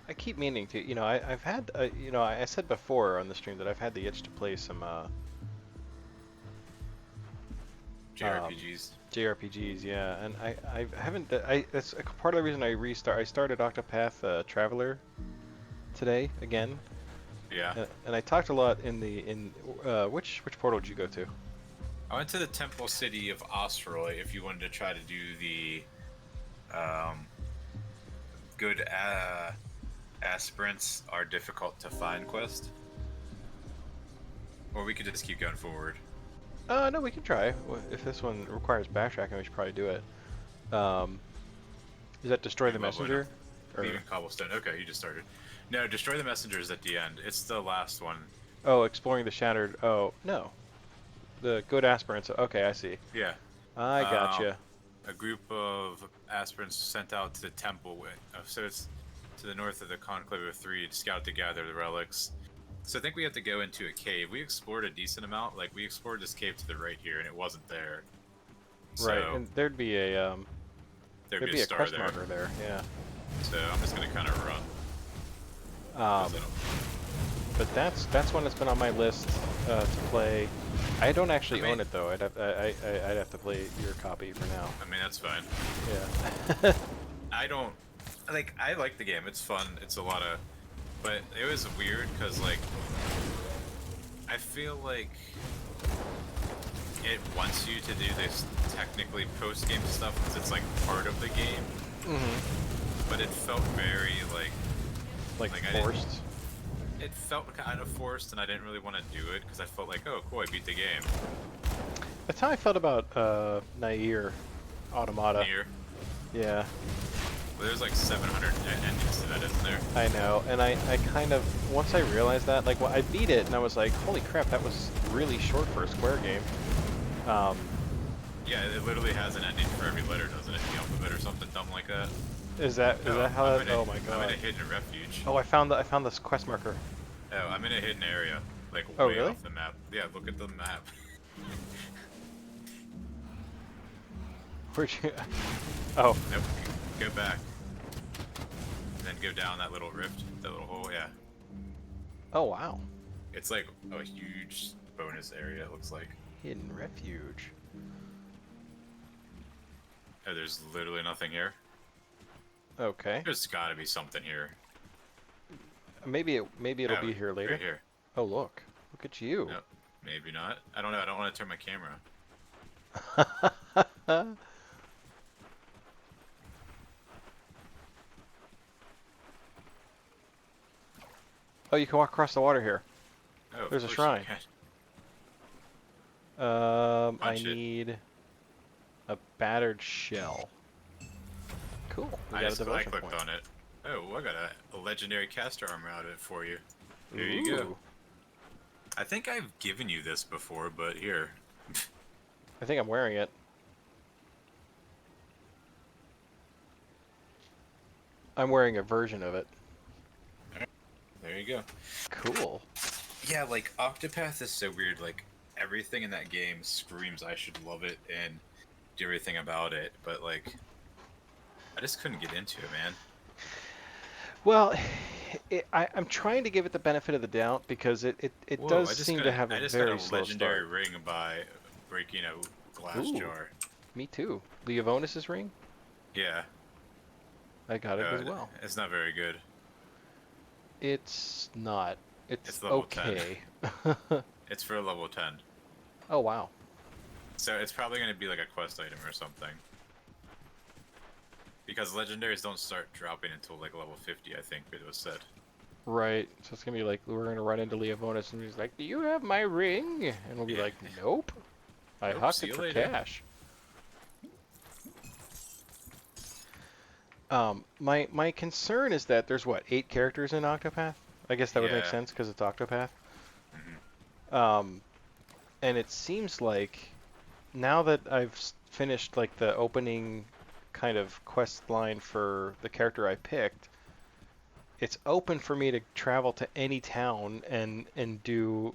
[SPEAKER 1] I keep meaning to, I've had, I said before on the stream that I've had the itch to play some
[SPEAKER 2] JRPGs.
[SPEAKER 1] JRPGs, yeah, and I haven't. That's a part of the reason I started Octopath Traveler today again,
[SPEAKER 2] Yeah.
[SPEAKER 1] and I talked a lot which portal did you go to?
[SPEAKER 2] I went to the temple city of Ostroy if you wanted to try to do the um, good aspirants are difficult to find quest. Or we could just keep going forward.
[SPEAKER 1] No, we can try. If this one requires backtracking, we should probably do it. Is that destroy
[SPEAKER 2] You're
[SPEAKER 1] the
[SPEAKER 2] level
[SPEAKER 1] messenger?
[SPEAKER 2] enough.
[SPEAKER 1] Or
[SPEAKER 2] Leaving cobblestone. Okay, you just started. No, destroy the messengers at the end. It's the last one.
[SPEAKER 1] oh, exploring the shattered. Oh no, the good aspirants. Okay, I see.
[SPEAKER 2] Yeah.
[SPEAKER 1] I gotcha.
[SPEAKER 2] A group of aspirants sent out to the temple. So it's to the north of the Conclave of Three to scout to gather the relics. So I think we have to go into a cave. We explored a decent amount. Like, we explored this cave to the right here, and it wasn't there. So
[SPEAKER 1] Right, and there'd be a
[SPEAKER 2] there'd be a star
[SPEAKER 1] quest
[SPEAKER 2] there.
[SPEAKER 1] marker there. Yeah.
[SPEAKER 2] So I'm just gonna kind of run. 'Cause I don't-
[SPEAKER 1] But that's one that's been on my list to play. I don't actually own it though. I'd have to play your copy for now.
[SPEAKER 2] I mean, that's fine.
[SPEAKER 1] Yeah.
[SPEAKER 2] I don't like. I like the game. It's fun. It's a lot of, but it was weird because like I feel like it wants you to do this technically post-game stuff because it's like part of the game. But it felt very
[SPEAKER 1] like
[SPEAKER 2] I didn't-
[SPEAKER 1] forced.
[SPEAKER 2] it felt kind of forced, and I didn't really want to do it because I felt like, oh, cool, I beat the game.
[SPEAKER 1] That's how I felt about Nair Automata.
[SPEAKER 2] Here,
[SPEAKER 1] Yeah,
[SPEAKER 2] well, there's like 700 endings to that, isn't there?
[SPEAKER 1] I know. And I kind of once I realized that, like, well, I beat it and I was like, holy crap, that was really short for a Square game.
[SPEAKER 2] Yeah, it literally has an ending for every letter, doesn't it? The alphabet or something dumb like that.
[SPEAKER 1] Is that how
[SPEAKER 2] I'm
[SPEAKER 1] that?
[SPEAKER 2] in a-
[SPEAKER 1] Oh my
[SPEAKER 2] I'm in
[SPEAKER 1] god.
[SPEAKER 2] a hidden refuge.
[SPEAKER 1] Oh, I found this quest marker.
[SPEAKER 2] Oh, I'm in a hidden area, like
[SPEAKER 1] Oh,
[SPEAKER 2] way
[SPEAKER 1] really?
[SPEAKER 2] off the map. Yeah, look at the map.
[SPEAKER 1] Where'd you? Oh,
[SPEAKER 2] Nope, go back. And then go down that little rift, that little hole, yeah.
[SPEAKER 1] oh wow.
[SPEAKER 2] It's like a huge bonus area, it looks like.
[SPEAKER 1] Hidden refuge.
[SPEAKER 2] Oh, there's literally nothing here.
[SPEAKER 1] Okay.
[SPEAKER 2] There's gotta be something here.
[SPEAKER 1] Maybe it'll
[SPEAKER 2] Oh,
[SPEAKER 1] be here later.
[SPEAKER 2] Right here.
[SPEAKER 1] Oh look at you.
[SPEAKER 2] No, maybe not. I don't know, I don't want to turn my camera.
[SPEAKER 1] Oh, you can walk across the water here.
[SPEAKER 2] Oh, of
[SPEAKER 1] There's a
[SPEAKER 2] course
[SPEAKER 1] shrine.
[SPEAKER 2] you can.
[SPEAKER 1] I
[SPEAKER 2] Punch it.
[SPEAKER 1] need a battered shell. Cool. We
[SPEAKER 2] I
[SPEAKER 1] got a
[SPEAKER 2] just
[SPEAKER 1] devotion
[SPEAKER 2] clicked
[SPEAKER 1] point.
[SPEAKER 2] on it. Oh, I got a legendary caster armor out of it for you. Here you go.
[SPEAKER 1] Ooh.
[SPEAKER 2] I think I've given you this before, but here.
[SPEAKER 1] I think I'm wearing it. I'm wearing a version of it.
[SPEAKER 2] There you go.
[SPEAKER 1] Cool.
[SPEAKER 2] Yeah, like Octopath is so weird. Like everything in that game screams I should love it and do everything about it, but like I just couldn't get into it, man.
[SPEAKER 1] Well, I'm trying to give it the benefit of the doubt because it
[SPEAKER 2] Whoa,
[SPEAKER 1] does
[SPEAKER 2] I just
[SPEAKER 1] seem
[SPEAKER 2] got
[SPEAKER 1] to have
[SPEAKER 2] I
[SPEAKER 1] a
[SPEAKER 2] just
[SPEAKER 1] very
[SPEAKER 2] got a
[SPEAKER 1] slow
[SPEAKER 2] legendary
[SPEAKER 1] start.
[SPEAKER 2] ring by breaking a glass
[SPEAKER 1] Ooh.
[SPEAKER 2] jar.
[SPEAKER 1] Me too. Leavonis's ring?
[SPEAKER 2] Yeah.
[SPEAKER 1] I got it as well.
[SPEAKER 2] It's not very good.
[SPEAKER 1] It's not. It's
[SPEAKER 2] It's level 10.
[SPEAKER 1] okay.
[SPEAKER 2] It's for level 10.
[SPEAKER 1] Oh wow.
[SPEAKER 2] So it's probably going to be like a quest item or something. Because legendaries don't start dropping until like level 50, I think it was said.
[SPEAKER 1] Right. So it's gonna be like we're gonna run into Leavonis and he's like, "Do you have my ring?" And we'll be
[SPEAKER 2] Yeah.
[SPEAKER 1] like, "Nope. I
[SPEAKER 2] Nope,
[SPEAKER 1] hucked
[SPEAKER 2] see
[SPEAKER 1] it
[SPEAKER 2] you
[SPEAKER 1] for
[SPEAKER 2] later."
[SPEAKER 1] cash." My concern is that there's what 8 characters in Octopath. I guess that would make
[SPEAKER 2] Yeah.
[SPEAKER 1] sense because it's Octopath.
[SPEAKER 2] Mhm.
[SPEAKER 1] And it seems like now that I've finished like the opening kind of quest line for the character I picked, it's open for me to travel to any town and do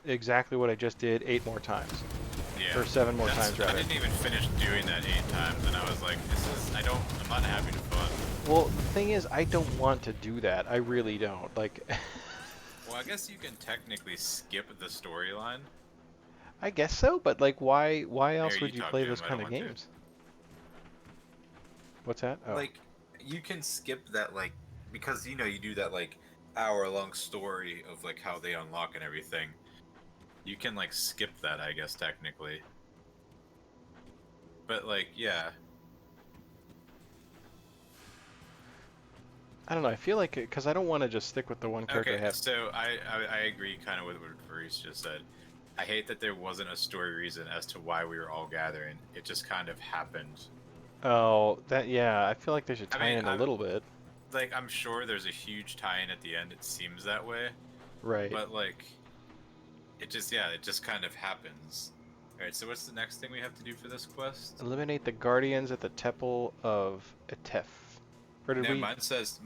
[SPEAKER 1] exactly what I just did 8 more times.
[SPEAKER 2] Yeah.
[SPEAKER 1] Or 7 more
[SPEAKER 2] That's-
[SPEAKER 1] times rather.
[SPEAKER 2] I didn't even finish doing that 8 times, and I was like, I'm not having fun.
[SPEAKER 1] Well, the thing is, I don't want to do that. I really don't. Like,
[SPEAKER 2] Well, I guess you can technically skip the storyline.
[SPEAKER 1] I guess so, but like, why
[SPEAKER 2] Here,
[SPEAKER 1] else
[SPEAKER 2] you
[SPEAKER 1] would you
[SPEAKER 2] talk
[SPEAKER 1] play
[SPEAKER 2] to him.
[SPEAKER 1] those
[SPEAKER 2] I
[SPEAKER 1] kind
[SPEAKER 2] don't
[SPEAKER 1] of
[SPEAKER 2] want to.
[SPEAKER 1] games? What's that? Oh,
[SPEAKER 2] Like, you can skip that, like, because, you know, you do that, like, hour-long story of, like, how they unlock and everything. You can, like, skip that, I guess, technically. But, like, yeah.
[SPEAKER 1] I don't know. I feel like because I don't want to just stick with the one character
[SPEAKER 2] Okay,
[SPEAKER 1] I have.
[SPEAKER 2] so I agree kind of with what Reese just said. I hate that there wasn't a story reason as to why we were all gathering. It just kind of happened.
[SPEAKER 1] Oh, that yeah. I feel like they should
[SPEAKER 2] I
[SPEAKER 1] tie
[SPEAKER 2] mean,
[SPEAKER 1] in a little bit.
[SPEAKER 2] I'm sure there's a huge tie-in at the end. It seems that way,
[SPEAKER 1] Right.
[SPEAKER 2] but like, it just kind of happens. All right, so what's the next thing we have to do for this quest?
[SPEAKER 1] Eliminate the guardians at the Temple of Etef. Or did
[SPEAKER 2] No,
[SPEAKER 1] we?
[SPEAKER 2] mine says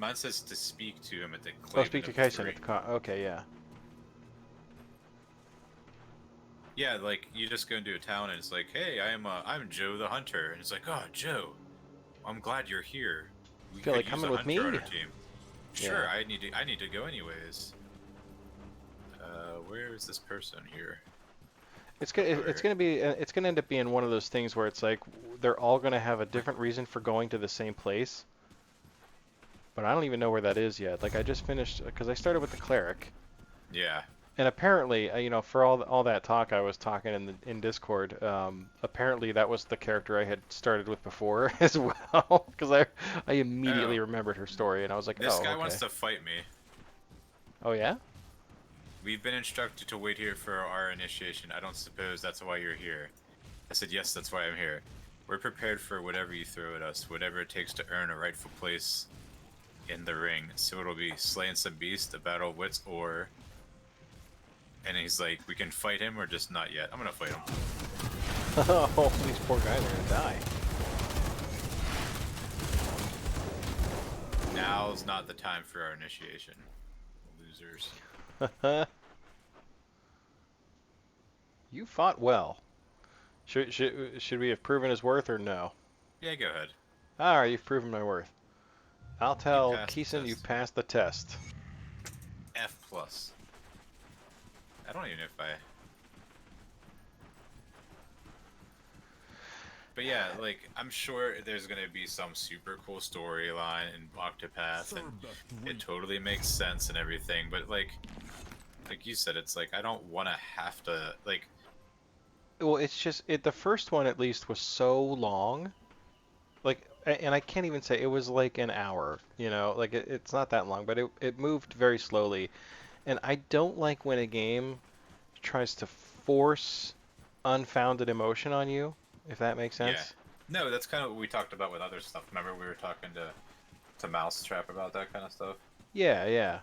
[SPEAKER 2] to speak to him at the
[SPEAKER 1] Oh, speak
[SPEAKER 2] Claven
[SPEAKER 1] to
[SPEAKER 2] of the
[SPEAKER 1] Kaisen
[SPEAKER 2] Three.
[SPEAKER 1] at the con. Okay, yeah.
[SPEAKER 2] Yeah, like you just go into a town and it's like, hey, I'm Joe the Hunter, and it's like, oh, Joe, I'm glad you're here. We
[SPEAKER 1] Feel
[SPEAKER 2] could
[SPEAKER 1] like
[SPEAKER 2] use
[SPEAKER 1] coming
[SPEAKER 2] a
[SPEAKER 1] with
[SPEAKER 2] hunter on
[SPEAKER 1] me?
[SPEAKER 2] our team. Sure,
[SPEAKER 1] Yeah.
[SPEAKER 2] I need to go anyways. Where is this person here?
[SPEAKER 1] It's gonna
[SPEAKER 2] Over
[SPEAKER 1] it's
[SPEAKER 2] here.
[SPEAKER 1] gonna be it's gonna end up being one of those things where it's like they're all gonna have a different reason for going to the same place, but I don't even know where that is yet. Like I just finished because I started with the cleric,
[SPEAKER 2] Yeah.
[SPEAKER 1] and apparently you know for all that talk I was talking in Discord, apparently that was the character I had started with before as well because I
[SPEAKER 2] Oh,
[SPEAKER 1] immediately remembered her story and I was like,
[SPEAKER 2] this
[SPEAKER 1] oh
[SPEAKER 2] guy
[SPEAKER 1] okay,
[SPEAKER 2] wants to fight me.
[SPEAKER 1] oh yeah.
[SPEAKER 2] We've been instructed to wait here for our initiation. I don't suppose that's why you're here. I said, yes, that's why I'm here. We're prepared for whatever you throw at us, whatever it takes to earn a rightful place in the ring. So it'll be slaying some beast, a battle of wits, or... And he's like, we can fight him or just not yet. I'm gonna fight him.
[SPEAKER 1] Oh, these poor guys are gonna die.
[SPEAKER 2] Now's not the time for our initiation. Losers.
[SPEAKER 1] You fought well. Should we have proven his worth or no?
[SPEAKER 2] Yeah, go ahead.
[SPEAKER 1] Alright, you've proven my worth. I'll
[SPEAKER 2] You
[SPEAKER 1] tell
[SPEAKER 2] passed the
[SPEAKER 1] Keeson you've
[SPEAKER 2] test.
[SPEAKER 1] passed the test.
[SPEAKER 2] F plus. I don't even know if I... But yeah, like, I'm sure there's gonna be some super cool storyline in Octopath, and it totally makes sense and everything, but like you said, it's like, I don't want to have to, like...
[SPEAKER 1] Well, it's just the first one at least was so long. Like and I can't even say it was like an hour, you know, like it's not that long, but it moved very slowly. And I don't like when a game tries to force unfounded emotion on you, if that makes
[SPEAKER 2] Yeah.
[SPEAKER 1] sense.
[SPEAKER 2] No, that's kind of what we talked about with other stuff. Remember we were talking to Mousetrap about that kind of stuff?
[SPEAKER 1] Yeah, yeah.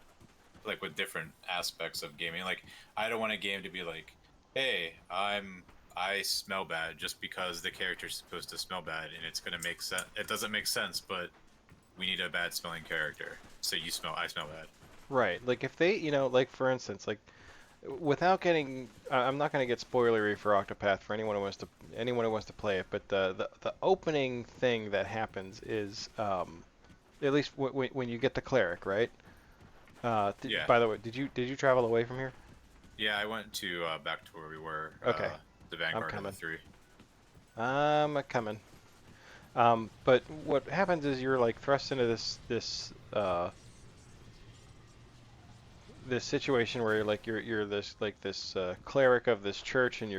[SPEAKER 2] Like, with different aspects of gaming. Like, I don't want a game to be like, hey, I smell bad just because the character's supposed to smell bad, and it's gonna make sense. It doesn't make sense, but we need a bad smelling character. So I smell bad.
[SPEAKER 1] Right. Like if they, you know, like for instance, like without getting, I'm not going to get spoilery for Octopath for anyone who wants to play it, but the opening thing that happens is at least when you get the cleric, right?
[SPEAKER 2] Yeah.
[SPEAKER 1] By the way, did you travel away from here?
[SPEAKER 2] Yeah, I went to back to where we were,
[SPEAKER 1] Okay,
[SPEAKER 2] the
[SPEAKER 1] I'm
[SPEAKER 2] Vanguard of the
[SPEAKER 1] coming.
[SPEAKER 2] Three.
[SPEAKER 1] I'm coming. But what happens is you're like thrust into this situation where you're this like this cleric of this church and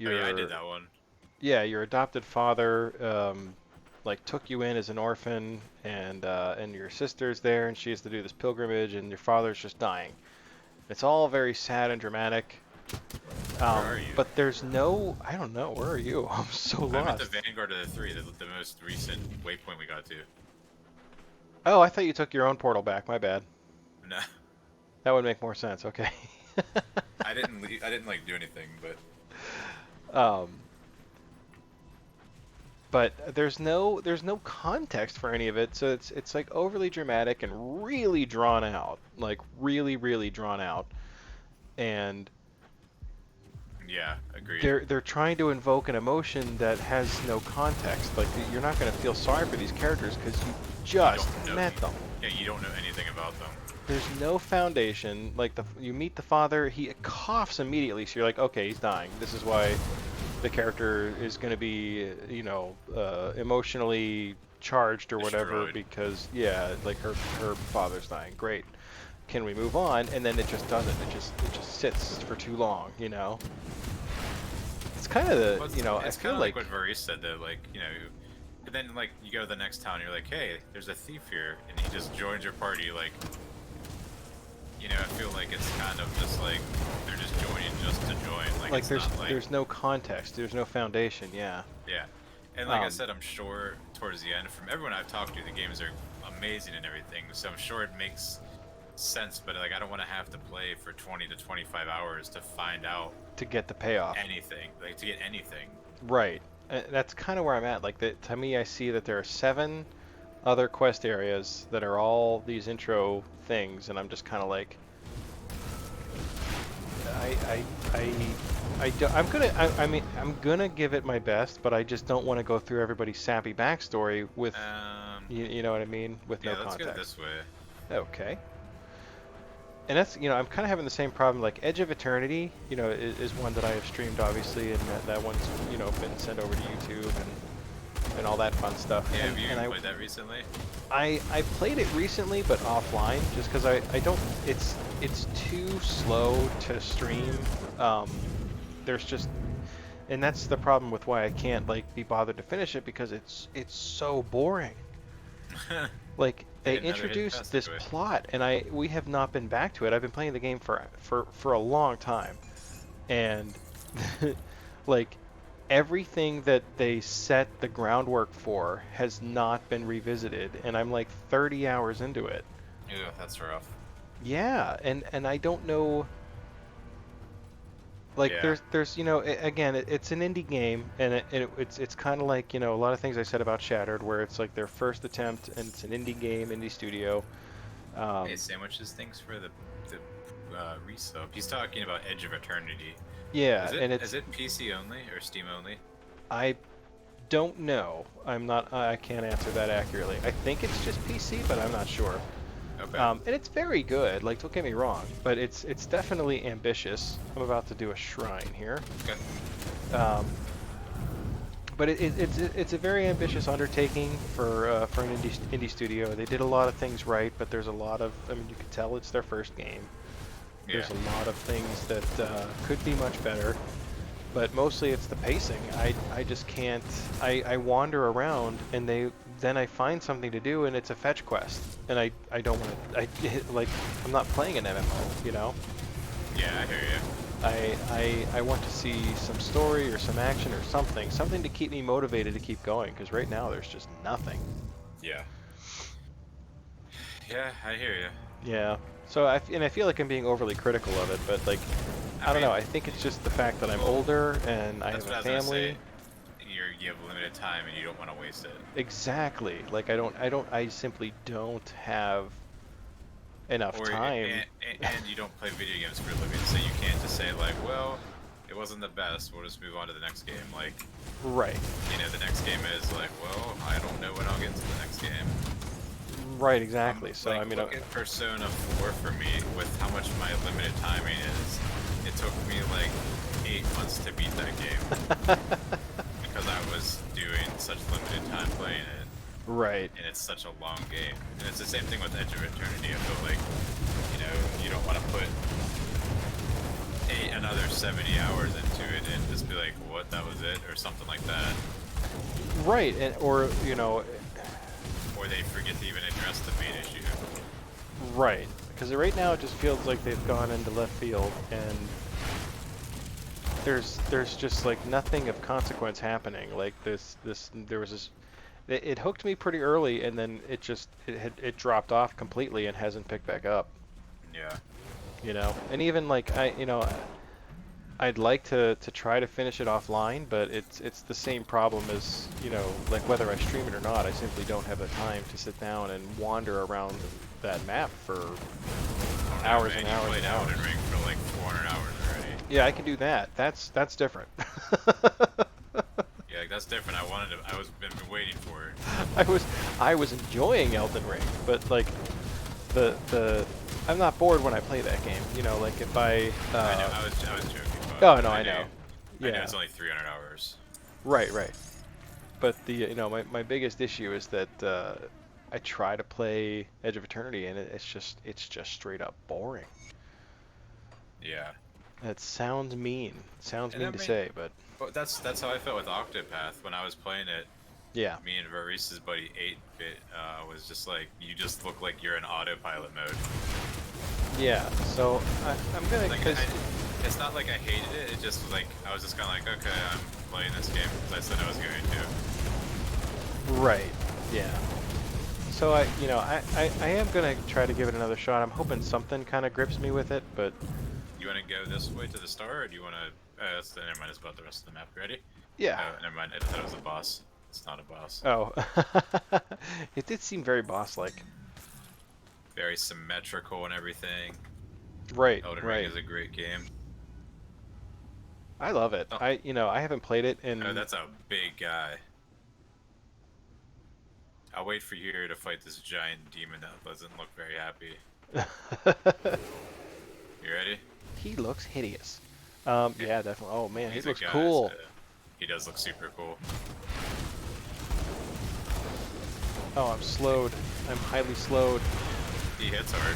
[SPEAKER 2] Oh yeah, I did
[SPEAKER 1] your
[SPEAKER 2] that one.
[SPEAKER 1] yeah your adopted father like took you in as an orphan and your sister's there and she has to do this pilgrimage and your father's just dying. It's all very sad and dramatic.
[SPEAKER 2] Where are you?
[SPEAKER 1] But there's no I don't know, where are you? I'm so
[SPEAKER 2] I'm at the
[SPEAKER 1] lost.
[SPEAKER 2] Vanguard of the Three, the most recent waypoint we got to.
[SPEAKER 1] Oh, I thought you took your own portal back. My bad.
[SPEAKER 2] No,
[SPEAKER 1] That would make more sense. Okay.
[SPEAKER 2] I didn't leave, I didn't like do anything, but
[SPEAKER 1] um, but there's no context for any of it, so it's like overly dramatic and really drawn out, like really drawn out, and
[SPEAKER 2] yeah, agreed.
[SPEAKER 1] they're trying to invoke an emotion that has no context. Like you're not going to feel sorry for these characters because you
[SPEAKER 2] You
[SPEAKER 1] just
[SPEAKER 2] don't know.
[SPEAKER 1] met them.
[SPEAKER 2] Yeah, you don't know anything about them.
[SPEAKER 1] there's no foundation. Like you meet the father, he coughs immediately, so you're like, okay, he's dying. This is why the character is going to be, emotionally charged or whatever
[SPEAKER 2] Destroyed.
[SPEAKER 1] because yeah, like her father's dying. Great. Can we move on? And then it just doesn't. It just sits for too long, you know. It's kind of
[SPEAKER 2] Well,
[SPEAKER 1] I
[SPEAKER 2] it's
[SPEAKER 1] feel
[SPEAKER 2] kind of like
[SPEAKER 1] like
[SPEAKER 2] what Varese said though, like, and then like you go to the next town, you're like, hey, there's a thief here, and he just joins your party. Like, I feel like it's kind of just like they're just joining just to join. Like, it's not like,
[SPEAKER 1] there's no context, there's no foundation, yeah.
[SPEAKER 2] yeah. And like I
[SPEAKER 1] Um,
[SPEAKER 2] said, I'm sure towards the end, from everyone I've talked to, the games are amazing and everything. So I'm sure it makes sense, but like I don't want to have to play for 20 to 25 hours to find out
[SPEAKER 1] to get the payoff.
[SPEAKER 2] anything, like to get anything.
[SPEAKER 1] Right. That's kind of where I'm at. Like, to me, I see that there are 7 other quest areas that are all these intro things, and I'm just kind of like, I, I, I'm gonna give it my best, but I just don't want to go through everybody's sappy backstory with, you know what I mean, with no
[SPEAKER 2] Yeah, let's go
[SPEAKER 1] context.
[SPEAKER 2] this way.
[SPEAKER 1] Okay. And that's, I'm kind of having the same problem. Like Edge of Eternity, is one that I have streamed, obviously, and that one's, been sent over to YouTube and all that fun stuff.
[SPEAKER 2] Yeah,
[SPEAKER 1] and,
[SPEAKER 2] have you
[SPEAKER 1] and
[SPEAKER 2] played that recently?
[SPEAKER 1] I played it recently, but offline, just because I don't. It's too slow to stream. There's just, and that's the problem with why I can't like be bothered to finish it because it's so boring. Like they
[SPEAKER 2] Hit another hidden
[SPEAKER 1] introduced this
[SPEAKER 2] passageway.
[SPEAKER 1] plot, and we have not been back to it. I've been playing the game for a long time, and like everything that they set the groundwork for has not been revisited, and I'm like 30 hours into it.
[SPEAKER 2] Ew, that's rough.
[SPEAKER 1] Yeah, and I don't know. Like
[SPEAKER 2] Yeah.
[SPEAKER 1] there's again it's an indie game, and it's kind of like a lot of things I said about Shattered, where it's like their first attempt, and it's an indie game, indie studio.
[SPEAKER 2] Hey, sandwiches, thanks for the resub. He's talking about Edge of Eternity.
[SPEAKER 1] Yeah,
[SPEAKER 2] Is it
[SPEAKER 1] and
[SPEAKER 2] is it PC only or Steam only?
[SPEAKER 1] I don't know. I can't answer that accurately. I think it's just PC, but I'm not sure.
[SPEAKER 2] Okay.
[SPEAKER 1] And it's very good. Like, don't get me wrong, but it's definitely ambitious. I'm about to do a shrine here.
[SPEAKER 2] Okay.
[SPEAKER 1] But it's a very ambitious undertaking for an indie studio. They did a lot of things right, but there's a lot of, I mean, you can tell it's their first game. There's
[SPEAKER 2] Yeah.
[SPEAKER 1] a lot of things that could be much better, but mostly it's the pacing. I just can't. I wander around, and then I find something to do, and it's a fetch quest, and I don't want to. Like, I'm not playing an MMO, you know.
[SPEAKER 2] Yeah, I hear you.
[SPEAKER 1] I want to see some story or some action or something to keep me motivated to keep going, because right now there's just nothing.
[SPEAKER 2] Yeah. Yeah, I hear you.
[SPEAKER 1] Yeah. So I feel like I'm being overly critical of it, but like I don't know. I think it's just the fact that I'm older and I
[SPEAKER 2] That's
[SPEAKER 1] have
[SPEAKER 2] what
[SPEAKER 1] a
[SPEAKER 2] I was gonna
[SPEAKER 1] family.
[SPEAKER 2] say. You have limited time and you don't want to waste it.
[SPEAKER 1] Exactly. Like I simply don't have enough
[SPEAKER 2] Or
[SPEAKER 1] time.
[SPEAKER 2] and you don't play video games for a living, so you can't just say like, well, it wasn't the best. We'll just move on to the next game. Like,
[SPEAKER 1] Right.
[SPEAKER 2] the next game is like, well, I don't know when I'll get to the next game.
[SPEAKER 1] Right. Exactly. So
[SPEAKER 2] Like,
[SPEAKER 1] I mean,
[SPEAKER 2] look at Persona 4 for me with how much my limited timing is. It took me like 8 months to beat that game because I was doing such limited time playing it.
[SPEAKER 1] right.
[SPEAKER 2] And it's such a long game. And it's the same thing with Edge of Eternity. I feel like, you don't want to put another 70 hours into it and just be like, what, that was it? Or something like that.
[SPEAKER 1] Right. And or
[SPEAKER 2] Or they forget to even address the main issue.
[SPEAKER 1] right. Because right now it just feels like they've gone into left field, and there's just like nothing of consequence happening. Like there was this. It hooked me pretty early, and then it dropped off completely and hasn't picked back up.
[SPEAKER 2] Yeah.
[SPEAKER 1] And even like I'd like to try to finish it offline, but it's the same problem as like whether I stream it or not. I simply don't have the time to sit down and wander around that map for hours
[SPEAKER 2] Man,
[SPEAKER 1] and hours
[SPEAKER 2] you played
[SPEAKER 1] and hours.
[SPEAKER 2] Elden Ring for like 400 hours already.
[SPEAKER 1] Yeah, I can do that. That's different.
[SPEAKER 2] Yeah, like, that's different. I was been waiting for it.
[SPEAKER 1] I was enjoying Elden Ring, but like the I'm not bored when I play that game. You know, like if I.
[SPEAKER 2] I know. I was joking.
[SPEAKER 1] Oh
[SPEAKER 2] But
[SPEAKER 1] no, I know.
[SPEAKER 2] I know
[SPEAKER 1] Yeah.
[SPEAKER 2] it's only 300 hours.
[SPEAKER 1] Right, right. But the my biggest issue is that I try to play Edge of Eternity and it's just straight up boring.
[SPEAKER 2] Yeah.
[SPEAKER 1] That sounds mean. Sounds
[SPEAKER 2] And I
[SPEAKER 1] mean to
[SPEAKER 2] mean,
[SPEAKER 1] say, but
[SPEAKER 2] but that's how I felt with Octopath when I was playing it.
[SPEAKER 1] yeah.
[SPEAKER 2] Me and Varice's buddy 8-Bit was just like, you just look like you're in autopilot mode.
[SPEAKER 1] Yeah. So I'm gonna
[SPEAKER 2] Like,
[SPEAKER 1] cause
[SPEAKER 2] it's not like I hated it. It just was like I was just kind of like, okay, I'm playing this game because I said I was going to.
[SPEAKER 1] right. Yeah. So I am gonna try to give it another shot. I'm hoping something kind of grips me with it, but
[SPEAKER 2] You want to go this way to the star, or do you want to? Never mind. It's about the rest of the map. Ready?
[SPEAKER 1] yeah.
[SPEAKER 2] Oh, never mind. I thought it was a boss. It's not a boss.
[SPEAKER 1] Oh. It did seem very boss-like.
[SPEAKER 2] Very symmetrical and everything.
[SPEAKER 1] Right.
[SPEAKER 2] Elden
[SPEAKER 1] Right.
[SPEAKER 2] Ring is a great game.
[SPEAKER 1] I love it.
[SPEAKER 2] Oh.
[SPEAKER 1] I haven't played it in.
[SPEAKER 2] Oh, that's a big guy. I'll wait for you here to fight this giant demon that doesn't look very happy. You ready?
[SPEAKER 1] He looks hideous. Yeah, definitely. Oh man, he
[SPEAKER 2] He's a
[SPEAKER 1] looks
[SPEAKER 2] guy,
[SPEAKER 1] cool.
[SPEAKER 2] so he does look super cool.
[SPEAKER 1] Oh, I'm slowed. I'm highly slowed.
[SPEAKER 2] He hits hard.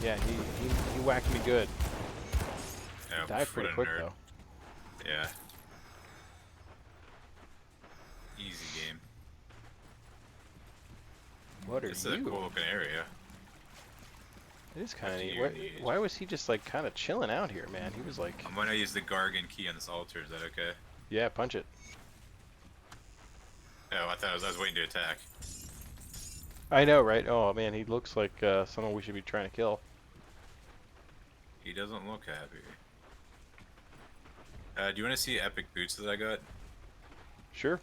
[SPEAKER 1] Yeah, he whacked me good.
[SPEAKER 2] Yeah,
[SPEAKER 1] Died
[SPEAKER 2] what
[SPEAKER 1] pretty
[SPEAKER 2] a
[SPEAKER 1] quick
[SPEAKER 2] nerd.
[SPEAKER 1] though.
[SPEAKER 2] Yeah. Easy game.
[SPEAKER 1] What are
[SPEAKER 2] It's a
[SPEAKER 1] you?
[SPEAKER 2] cool looking area.
[SPEAKER 1] It is kind of
[SPEAKER 2] What do
[SPEAKER 1] neat.
[SPEAKER 2] you
[SPEAKER 1] Why,
[SPEAKER 2] need?
[SPEAKER 1] why was he just like kind of chilling out here, man? He was like,
[SPEAKER 2] I'm gonna use the Gargan key on this altar. Is that okay?
[SPEAKER 1] yeah, punch it.
[SPEAKER 2] Oh, I was waiting to attack.
[SPEAKER 1] I know, right? Oh man, he looks like someone we should be trying to kill.
[SPEAKER 2] He doesn't look happy. Do you want to see epic boots that I got?
[SPEAKER 1] Sure.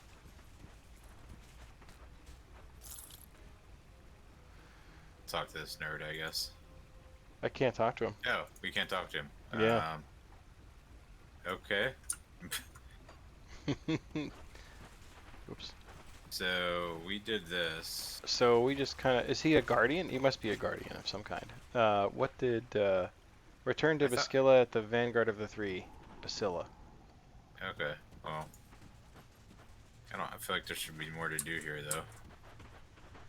[SPEAKER 2] Talk to this nerd, I guess.
[SPEAKER 1] I can't talk to him.
[SPEAKER 2] Oh, we can't talk to him.
[SPEAKER 1] Yeah.
[SPEAKER 2] Okay.
[SPEAKER 1] Oops.
[SPEAKER 2] So we did this.
[SPEAKER 1] So we just kind of, is he a guardian? He must be a guardian of some kind. What did, return to
[SPEAKER 2] I thought-
[SPEAKER 1] Bascilla at the vanguard of the three. Bascilla.
[SPEAKER 2] Okay. Well, I feel like there should be more to do here, though.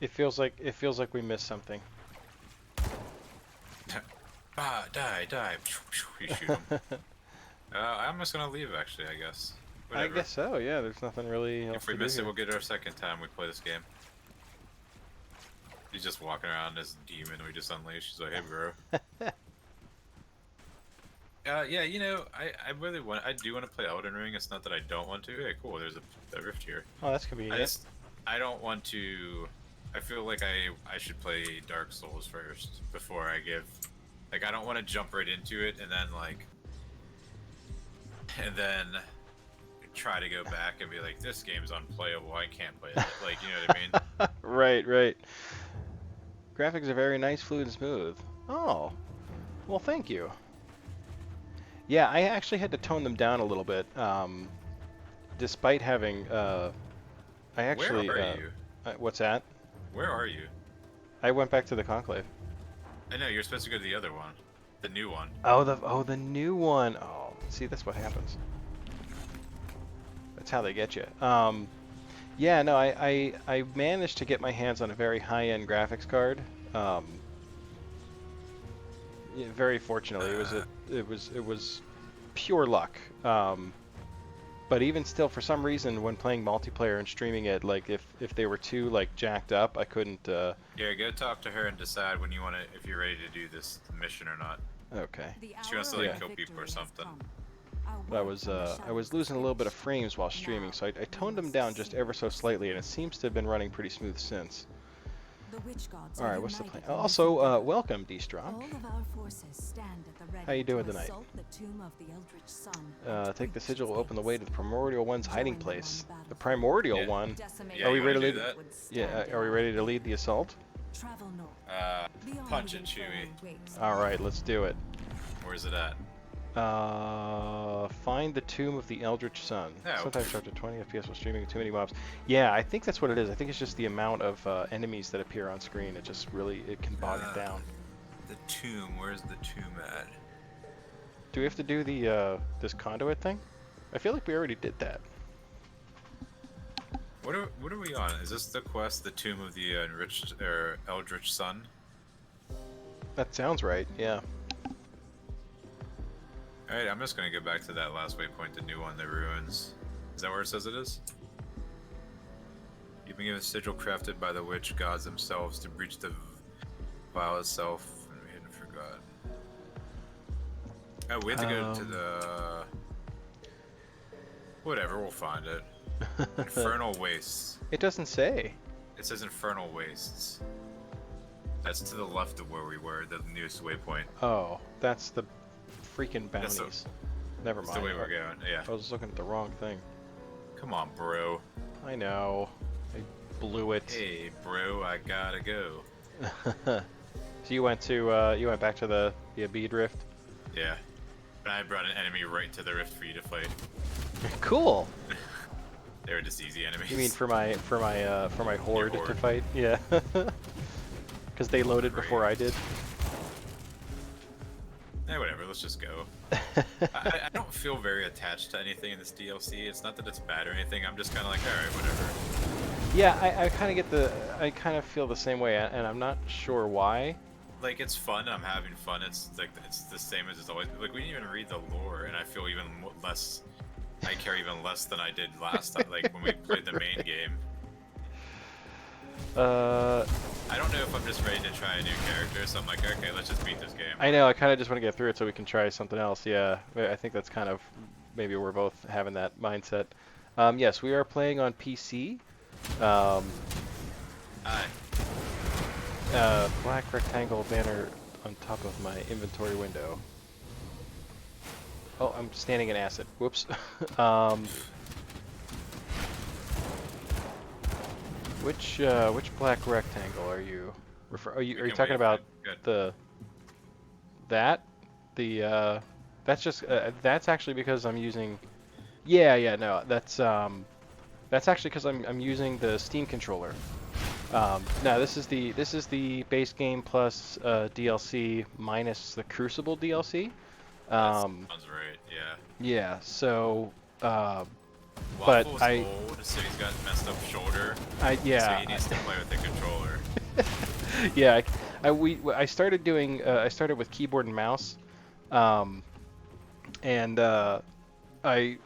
[SPEAKER 1] It feels like we missed something.
[SPEAKER 2] Die! You shoot him. I'm just gonna leave, actually. I guess.
[SPEAKER 1] I
[SPEAKER 2] Whatever.
[SPEAKER 1] guess so. Yeah, there's nothing really else
[SPEAKER 2] If we
[SPEAKER 1] to do
[SPEAKER 2] miss it,
[SPEAKER 1] here.
[SPEAKER 2] we'll get it our second time we play this game. He's just walking around as a demon we just unleashed. He's like, hey, bro. Yeah, you know, I do want to play Elden Ring. It's not that I don't want to. Hey, cool, there's a rift here.
[SPEAKER 1] Oh, that's convenient.
[SPEAKER 2] I don't want to. I feel like I should play Dark Souls first before I give. Like, I don't want to jump right into it and then try to go back and be like, this game's unplayable. I can't play it. Like, you know what I mean?
[SPEAKER 1] Right, right. Graphics are very nice, fluid, and smooth. Oh, well, thank you. Yeah, I actually had to tone them down a little bit, despite having. I actually.
[SPEAKER 2] Where are you?
[SPEAKER 1] What's that?
[SPEAKER 2] Where are you?
[SPEAKER 1] I went back to the Conclave.
[SPEAKER 2] I know you're supposed to go to the other one, the new one.
[SPEAKER 1] Oh, the new one. Oh, see, that's what happens. That's how they get you. Yeah, no, I managed to get my hands on a very high-end graphics card. Yeah, very fortunately, it was pure luck. But even still, for some reason, when playing multiplayer and streaming it, like if they were too like jacked up, I couldn't.
[SPEAKER 2] Yeah, go talk to her and decide when you want to, if you're ready to do this mission or not.
[SPEAKER 1] Okay.
[SPEAKER 2] She wants to like kill people or something.
[SPEAKER 1] I was losing a little bit of frames while streaming, so I toned them down just ever so slightly, and it seems to have been running pretty smooth since. All right, what's the plan? Also, welcome, D-Strong. How you doing tonight? Take the sigil will open the way to the Primordial One's hiding place. The Primordial
[SPEAKER 2] Yeah.
[SPEAKER 1] One?
[SPEAKER 2] Yeah,
[SPEAKER 1] Are we
[SPEAKER 2] you
[SPEAKER 1] ready to
[SPEAKER 2] wanna
[SPEAKER 1] lead?
[SPEAKER 2] do that?
[SPEAKER 1] Yeah, are we ready to lead the assault?
[SPEAKER 2] Punch it, Chewie.
[SPEAKER 1] All right, let's do it.
[SPEAKER 2] Where's it at?
[SPEAKER 1] Find the Tomb of the Eldritch Sun.
[SPEAKER 2] Yeah.
[SPEAKER 1] Sometimes dropped to 20 FPS while streaming too many mobs. Yeah, I think that's what it is. I think it's just the amount of enemies that appear on screen. It just really, it can bog it down.
[SPEAKER 2] The tomb. Where's the tomb at?
[SPEAKER 1] Do we have to do the this conduit thing? I feel like we already did that.
[SPEAKER 2] What are we on? Is this the quest, the Tomb of the Enriched or Eldritch Sun?
[SPEAKER 1] That sounds right. Yeah.
[SPEAKER 2] All right, I'm just gonna get back to that last waypoint, the new one, the ruins. Is that where it says it is? You've been given a sigil crafted by the witch gods themselves to breach the vial itself and be hidden for God. Oh, we have to go to the... Whatever, we'll find it. Infernal Wastes.
[SPEAKER 1] It doesn't say.
[SPEAKER 2] It says Infernal Wastes. That's to the left of where we were, the newest waypoint.
[SPEAKER 1] Oh, that's the freaking
[SPEAKER 2] That's
[SPEAKER 1] bounties. Never
[SPEAKER 2] That's
[SPEAKER 1] mind.
[SPEAKER 2] the way we're going, yeah.
[SPEAKER 1] I was looking at the wrong thing.
[SPEAKER 2] Come on, bro.
[SPEAKER 1] I know. I blew it.
[SPEAKER 2] Hey, bro, I gotta go.
[SPEAKER 1] So you went back to the Abede Rift.
[SPEAKER 2] Yeah. And I brought an enemy right to the rift for you to fight.
[SPEAKER 1] Cool.
[SPEAKER 2] They were just easy enemies.
[SPEAKER 1] You mean for my horde to
[SPEAKER 2] horde.
[SPEAKER 1] fight? Yeah. Because they loaded
[SPEAKER 2] Great.
[SPEAKER 1] before I did.
[SPEAKER 2] Whatever, let's just go. I don't feel very attached to anything in this DLC. It's not that it's bad or anything, I'm just kind of like, alright, whatever.
[SPEAKER 1] Yeah, I kind of I kind of feel the same way, and I'm not sure why.
[SPEAKER 2] Like, it's fun, I'm having fun, it's like, it's the same as it's always been. Like, we didn't even read the lore, and I feel even less, I care even less than I did last time, like, when we played the main game. I don't know if I'm just ready to try a new character, so I'm like, okay, let's just beat this game.
[SPEAKER 1] I know, I kind of just want to get through it so we can try something else. Yeah, I think that's kind of, maybe we're both having that mindset. Yes, we are playing on PC.
[SPEAKER 2] Hi.
[SPEAKER 1] Black rectangle banner on top of my inventory window. Oh, I'm standing in acid. Whoops. Which black rectangle are you are you
[SPEAKER 2] can
[SPEAKER 1] talking
[SPEAKER 2] wait,
[SPEAKER 1] about
[SPEAKER 2] good.
[SPEAKER 1] that's just that's actually because I'm using no, that's actually because I'm using the Steam controller. No, this is the base game plus DLC minus the Crucible DLC.
[SPEAKER 2] That sounds right, yeah.
[SPEAKER 1] Yeah, so
[SPEAKER 2] Waffle's
[SPEAKER 1] I-
[SPEAKER 2] old, so he's got messed up shoulder.
[SPEAKER 1] so
[SPEAKER 2] So he needs to play with the controller.
[SPEAKER 1] yeah, I started doing I started with keyboard and mouse, and I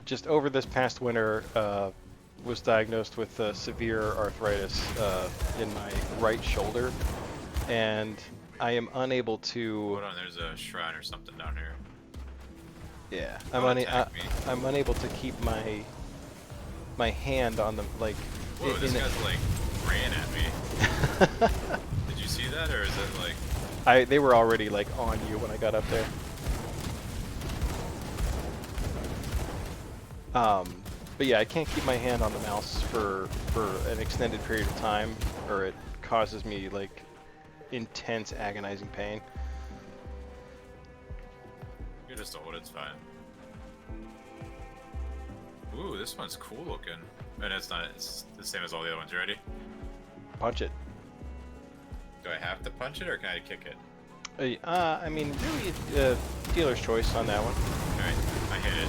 [SPEAKER 1] just over this past winter was diagnosed with severe arthritis in my right shoulder, and I am unable to.
[SPEAKER 2] Hold on, there's a shrine or something down here.
[SPEAKER 1] Yeah,
[SPEAKER 2] Don't attack me.
[SPEAKER 1] I'm unable to keep my hand on the like.
[SPEAKER 2] Whoa, this guy's like ran at me. Did you see that, or is it like?
[SPEAKER 1] They were already like on you when I got up there. But yeah, I can't keep my hand on the mouse for an extended period of time, or it causes me like intense agonizing pain.
[SPEAKER 2] You're just old, it's fine. Ooh, this one's cool looking. And it's the same as all the other ones. You ready?
[SPEAKER 1] Punch it.
[SPEAKER 2] Do I have to punch it or can I kick it?
[SPEAKER 1] I mean, really, dealer's choice on that one.
[SPEAKER 2] Alright, I hit it.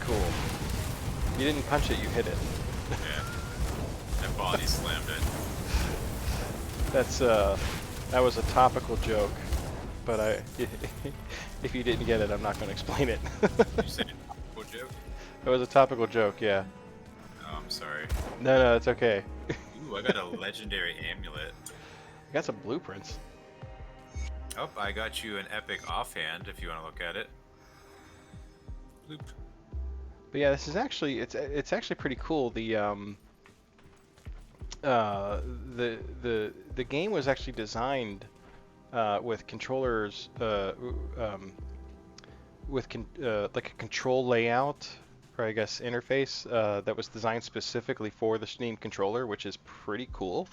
[SPEAKER 1] Cool. You didn't punch it, you hit it.
[SPEAKER 2] Yeah. I body slammed it.
[SPEAKER 1] That was a topical joke, but if you didn't get it, I'm not going to explain it.
[SPEAKER 2] You said a joke?
[SPEAKER 1] It was a topical joke, yeah.
[SPEAKER 2] Oh, I'm sorry.
[SPEAKER 1] No, it's okay.
[SPEAKER 2] Ooh, I got a legendary amulet.
[SPEAKER 1] I got some blueprints.
[SPEAKER 2] Oh, I got you an epic offhand if you want to look at it. Bloop.
[SPEAKER 1] But yeah, this is actually it's actually pretty cool. The game was actually designed with controllers like a control layout, or I guess interface that was designed specifically for the Steam controller, which is pretty cool.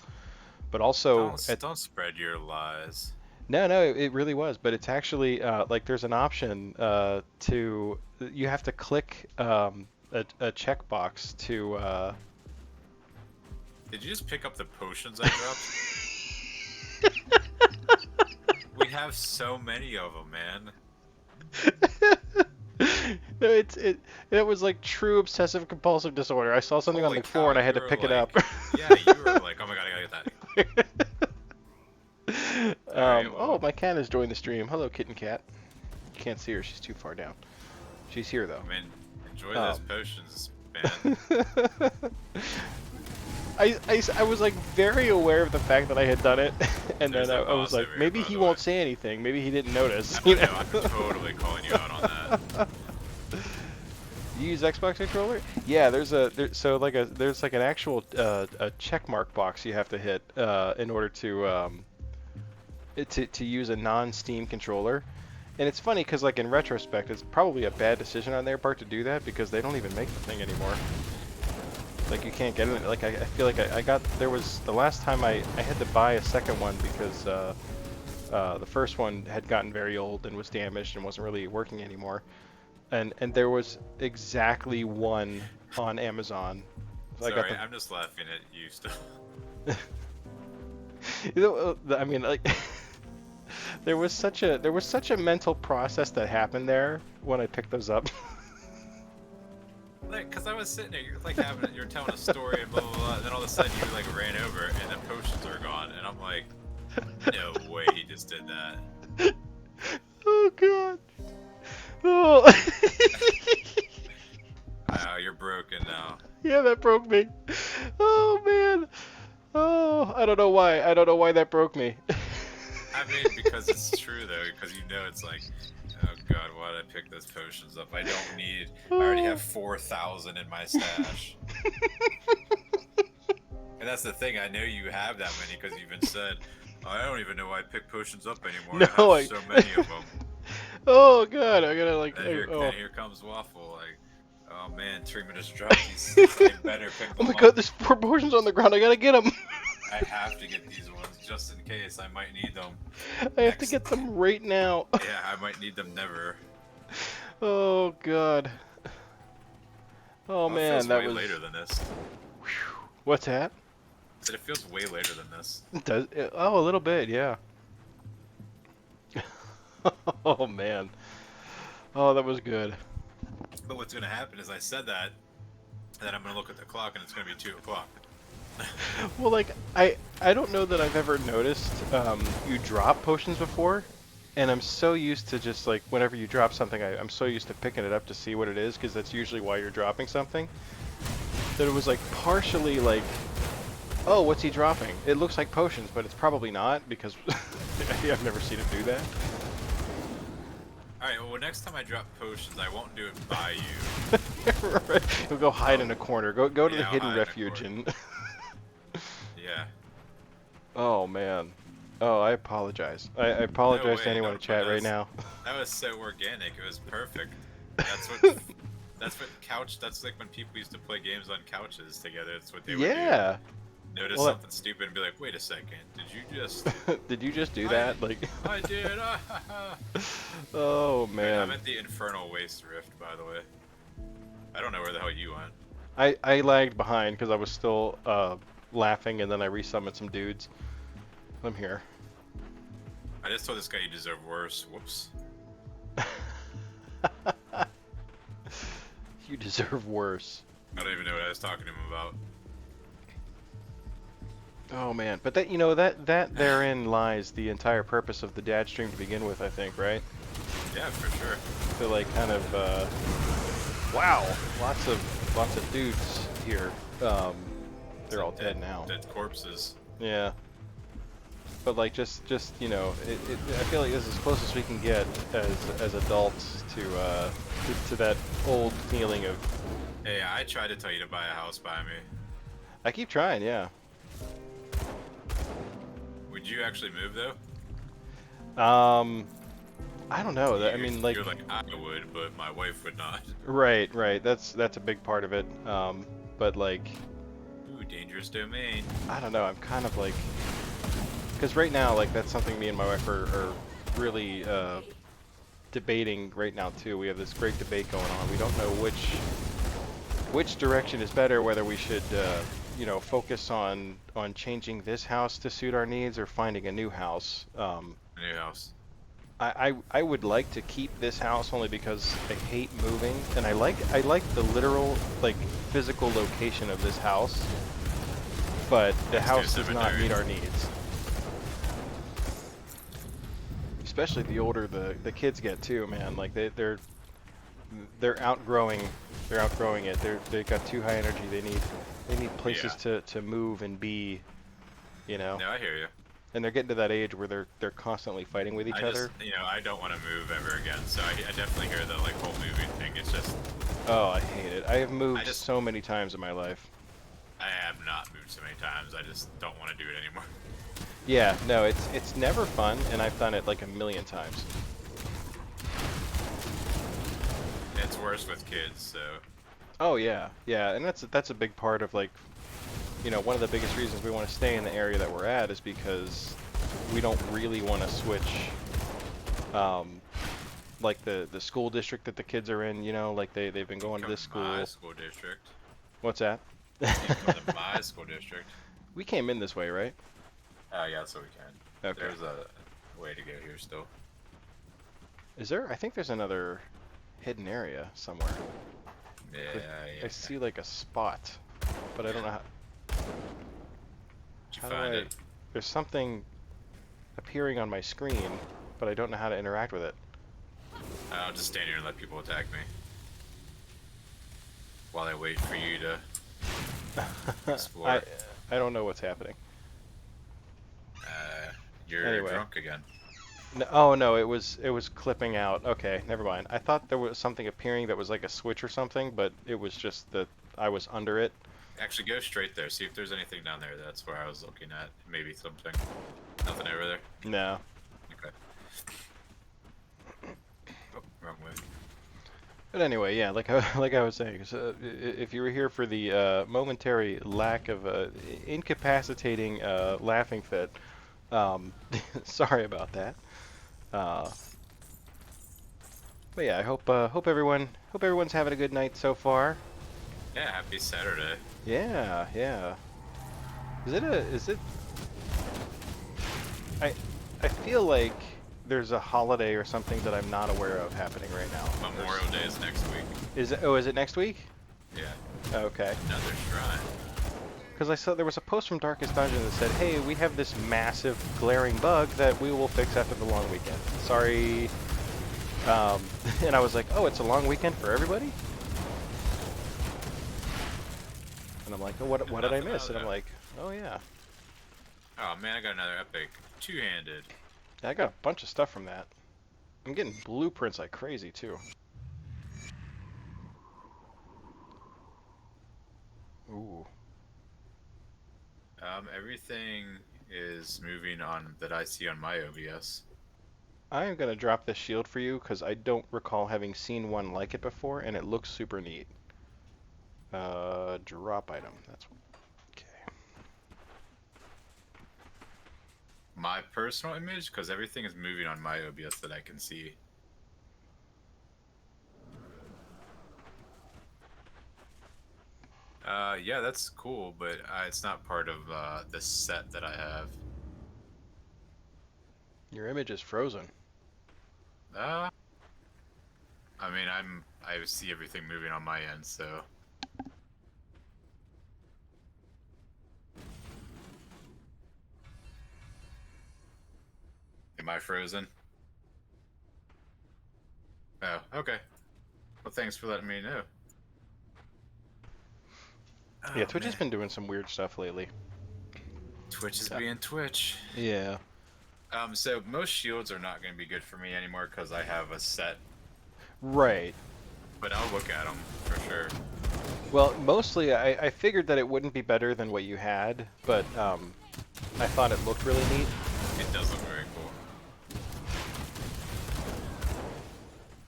[SPEAKER 1] But also
[SPEAKER 2] Don't spread your lies.
[SPEAKER 1] No, no, it really was, but it's actually like there's an option to you have to click a checkbox to
[SPEAKER 2] Did you just pick up the potions I dropped? We have so many of them, man.
[SPEAKER 1] No, it was like true obsessive compulsive disorder. I saw something on
[SPEAKER 2] Holy
[SPEAKER 1] the floor and
[SPEAKER 2] cow,
[SPEAKER 1] I had
[SPEAKER 2] you
[SPEAKER 1] to
[SPEAKER 2] were
[SPEAKER 1] pick it up.
[SPEAKER 2] like, yeah, you were like, oh my god, I gotta get that. Alright,
[SPEAKER 1] Oh,
[SPEAKER 2] well,
[SPEAKER 1] my cat has joined the stream. Hello, kitten cat. You can't see her; she's too far down. She's here though.
[SPEAKER 2] I mean, enjoy those
[SPEAKER 1] Um,
[SPEAKER 2] potions, man.
[SPEAKER 1] I was like very aware of the fact that I had done it, and
[SPEAKER 2] There's
[SPEAKER 1] then
[SPEAKER 2] a
[SPEAKER 1] I was
[SPEAKER 2] boss
[SPEAKER 1] like,
[SPEAKER 2] over here,
[SPEAKER 1] maybe
[SPEAKER 2] by
[SPEAKER 1] he
[SPEAKER 2] the
[SPEAKER 1] won't
[SPEAKER 2] way.
[SPEAKER 1] say anything. Maybe he didn't notice.
[SPEAKER 2] I know, I'm totally calling you out on that.
[SPEAKER 1] You use Xbox controller? Yeah, there's like an actual a check mark box you have to hit in order to use a non-Steam controller. And it's funny because like in retrospect, it's probably a bad decision on their part to do that because they don't even make the thing anymore. Like you can't get it. Like I feel like I got there was the last time I had to buy a second one because the first one had gotten very old and was damaged and wasn't really working anymore. And there was exactly one on Amazon. So I got
[SPEAKER 2] Sorry, I'm just laughing at you still.
[SPEAKER 1] I mean, like, there was such a mental process that happened there when I picked those up.
[SPEAKER 2] Like, cause I was sitting there, you're telling a story and blah blah blah, and then all of a sudden you like ran over and the potions are gone, and I'm like, no way he just did that.
[SPEAKER 1] Oh god. Oh.
[SPEAKER 2] You're broken now.
[SPEAKER 1] Yeah, that broke me. Oh man. Oh, I don't know why. I don't know why that broke me.
[SPEAKER 2] I mean, because it's true though, because you know it's like, oh god, why did I pick those potions up? I don't need. I already have 4,000 in my stash. And that's the thing. I know you have that many because you've been said. "Oh, I don't even know why I pick potions up anymore.
[SPEAKER 1] No,
[SPEAKER 2] I have so many of them."
[SPEAKER 1] Oh god, I gotta like.
[SPEAKER 2] And here,
[SPEAKER 1] Oh.
[SPEAKER 2] then here comes Waffle. Like, oh man, Toorima just dropped these. I better pick
[SPEAKER 1] Oh
[SPEAKER 2] them
[SPEAKER 1] my
[SPEAKER 2] up.
[SPEAKER 1] god, there's 4 portions on the ground. I gotta get them.
[SPEAKER 2] I have to get these ones just in case. I might need them.
[SPEAKER 1] I have to get them right now.
[SPEAKER 2] Yeah, I might need them never.
[SPEAKER 1] Oh god. Oh
[SPEAKER 2] It
[SPEAKER 1] man,
[SPEAKER 2] feels
[SPEAKER 1] that
[SPEAKER 2] way
[SPEAKER 1] was.
[SPEAKER 2] later than this.
[SPEAKER 1] What's that?
[SPEAKER 2] I said it feels way later than this.
[SPEAKER 1] Does it? Oh, a little bit, yeah. Oh man. Oh, that was good.
[SPEAKER 2] But what's gonna happen is I said that, and then I'm gonna look at the clock and it's gonna be 2 o'clock.
[SPEAKER 1] Well, like I don't know that I've ever noticed you drop potions before, and I'm so used to just like whenever you drop something, I'm so used to picking it up to see what it is because that's usually why you're dropping something. That it was like partially like, oh, what's he dropping? It looks like potions, but it's probably not because I've never seen him do that.
[SPEAKER 2] Alright, well next time I drop potions, I won't do it by you.
[SPEAKER 1] Right. He'll go hide in a corner. Go to
[SPEAKER 2] Yeah,
[SPEAKER 1] the
[SPEAKER 2] I'll
[SPEAKER 1] hidden
[SPEAKER 2] hide in a
[SPEAKER 1] refuge
[SPEAKER 2] corner.
[SPEAKER 1] and.
[SPEAKER 2] Yeah.
[SPEAKER 1] Oh man. Oh, I apologize. I apologize to
[SPEAKER 2] way,
[SPEAKER 1] anyone
[SPEAKER 2] no,
[SPEAKER 1] in chat
[SPEAKER 2] but
[SPEAKER 1] right now.
[SPEAKER 2] That was so organic, it was perfect. That's what that's like when people used to play games on couches together, that's what they would
[SPEAKER 1] Yeah.
[SPEAKER 2] do. Notice
[SPEAKER 1] Well,
[SPEAKER 2] something stupid and be like, wait a second, did you just
[SPEAKER 1] Did you just do
[SPEAKER 2] I-
[SPEAKER 1] that? Like.
[SPEAKER 2] I did
[SPEAKER 1] Oh
[SPEAKER 2] I'm
[SPEAKER 1] man.
[SPEAKER 2] at the Infernal Waste Rift, by the way. I don't know where the hell you went.
[SPEAKER 1] I lagged behind because I was still laughing, and then I resummoned some dudes. I'm here.
[SPEAKER 2] I just told this guy you deserve worse. Whoops.
[SPEAKER 1] You deserve worse.
[SPEAKER 2] I don't even know what I was talking to him about.
[SPEAKER 1] Oh man, but that that therein lies the entire purpose of the dad stream to begin with, I think, right?
[SPEAKER 2] Yeah, for sure.
[SPEAKER 1] To like kind of wow, lots of dudes here. They're all dead now.
[SPEAKER 2] Dead corpses.
[SPEAKER 1] Yeah. But like just I feel like this is as close as we can get as adults to that old feeling of.
[SPEAKER 2] Hey, I tried to tell you to buy a house by me.
[SPEAKER 1] I keep trying, yeah.
[SPEAKER 2] Would you actually move though?
[SPEAKER 1] I don't know. I mean, like,
[SPEAKER 2] you're like I would, but my wife would not.
[SPEAKER 1] right. That's a big part of it. But like,
[SPEAKER 2] Ooh, dangerous domain.
[SPEAKER 1] I don't know. I'm kind of like, Because right now, like, that's something me and my wife are really debating right now too. We have this great debate going on. We don't know which direction is better, whether we should you know, focus on changing this house to suit our needs or finding a new house.
[SPEAKER 2] New house.
[SPEAKER 1] I would like to keep this house only because I hate moving, and I like the literal, like, physical location of this house, but the
[SPEAKER 2] Next to a
[SPEAKER 1] house does not
[SPEAKER 2] cemetery.
[SPEAKER 1] meet our needs. Especially the older the kids get too, man. Like they're outgrowing it. They've got too high energy. They need places to move and be, you know.
[SPEAKER 2] No, I hear you.
[SPEAKER 1] And they're getting to that age where they're constantly fighting with each other.
[SPEAKER 2] You know, I don't want to move ever again, so I definitely hear the like whole moving thing. It's just
[SPEAKER 1] Oh, I hate it. I have moved so many times in my life.
[SPEAKER 2] I have not moved so many times. I just don't want to do it anymore.
[SPEAKER 1] Yeah, no, it's never fun, and I've done it like a million times.
[SPEAKER 2] It's worse with kids, so.
[SPEAKER 1] Oh yeah, yeah, and that's a big part of, like, you know, one of the biggest reasons we want to stay in the area that we're at is because we don't really want to switch, like the school district that the kids are in. You know, like they've been going to this school.
[SPEAKER 2] My school district.
[SPEAKER 1] What's that?
[SPEAKER 2] My school district.
[SPEAKER 1] We came in this way, right?
[SPEAKER 2] Yeah, so we can.
[SPEAKER 1] Okay.
[SPEAKER 2] There's a way to go here still.
[SPEAKER 1] Is there? I think there's another hidden area somewhere.
[SPEAKER 2] Yeah,
[SPEAKER 1] I see like a spot, but I don't know how.
[SPEAKER 2] Did you
[SPEAKER 1] How
[SPEAKER 2] find
[SPEAKER 1] do
[SPEAKER 2] it?
[SPEAKER 1] There's something appearing on my screen, but I don't know how to interact with it.
[SPEAKER 2] I'll just stand here and let people attack me. While I wait for you to explore.
[SPEAKER 1] I don't know what's happening.
[SPEAKER 2] You're
[SPEAKER 1] Anyway.
[SPEAKER 2] drunk again.
[SPEAKER 1] No, oh no, it was clipping out. Okay, never mind. I thought there was something appearing that was like a switch or something, but it was just that I was under it.
[SPEAKER 2] Actually, go straight there. See if there's anything down there. That's where I was looking at. Maybe something. Nothing over there?
[SPEAKER 1] No.
[SPEAKER 2] Okay. Oh, wrong way.
[SPEAKER 1] But anyway, yeah, like I was saying, so if you were here for the momentary lack of incapacitating laughing fit, sorry about that. But yeah, I hope everyone's having a good night so far.
[SPEAKER 2] Yeah, happy Saturday.
[SPEAKER 1] Yeah, yeah. Is it? I feel like there's a holiday or something that I'm not aware of happening right now.
[SPEAKER 2] Memorial Day is next week.
[SPEAKER 1] Is it? Oh, is it next week?
[SPEAKER 2] Yeah.
[SPEAKER 1] Okay.
[SPEAKER 2] Another shrine.
[SPEAKER 1] Because I saw there was a post from Darkest Dungeon that said, "Hey, we have this massive glaring bug that we will fix after the long weekend." Sorry. And I was like, "Oh, it's a long weekend for everybody?" And I'm like, "Oh, what did I miss?" And I'm like, "Oh yeah."
[SPEAKER 2] Oh man, I got another epic two-handed.
[SPEAKER 1] I got a bunch of stuff from that. I'm getting blueprints like crazy too. Ooh.
[SPEAKER 2] Everything is moving on that I see on my OBS.
[SPEAKER 1] I am gonna drop this shield for you because I don't recall having seen one like it before, and it looks super neat. Drop item. That's okay.
[SPEAKER 2] My personal image, because everything is moving on my OBS that I can see. Yeah, that's cool, but it's not part of the set that I have.
[SPEAKER 1] Your image is frozen.
[SPEAKER 2] I mean, I see everything moving on my end, so. Am I frozen? Oh, okay. Well, thanks for letting me know.
[SPEAKER 1] Yeah,
[SPEAKER 2] Oh,
[SPEAKER 1] Twitch has
[SPEAKER 2] man.
[SPEAKER 1] been doing some weird stuff lately.
[SPEAKER 2] Twitch is being Twitch.
[SPEAKER 1] Yeah.
[SPEAKER 2] So most shields are not going to be good for me anymore because I have a set,
[SPEAKER 1] Right.
[SPEAKER 2] but I'll look at them for sure.
[SPEAKER 1] Well, mostly I figured that it wouldn't be better than what you had, but I thought it looked really neat.
[SPEAKER 2] It does look very cool.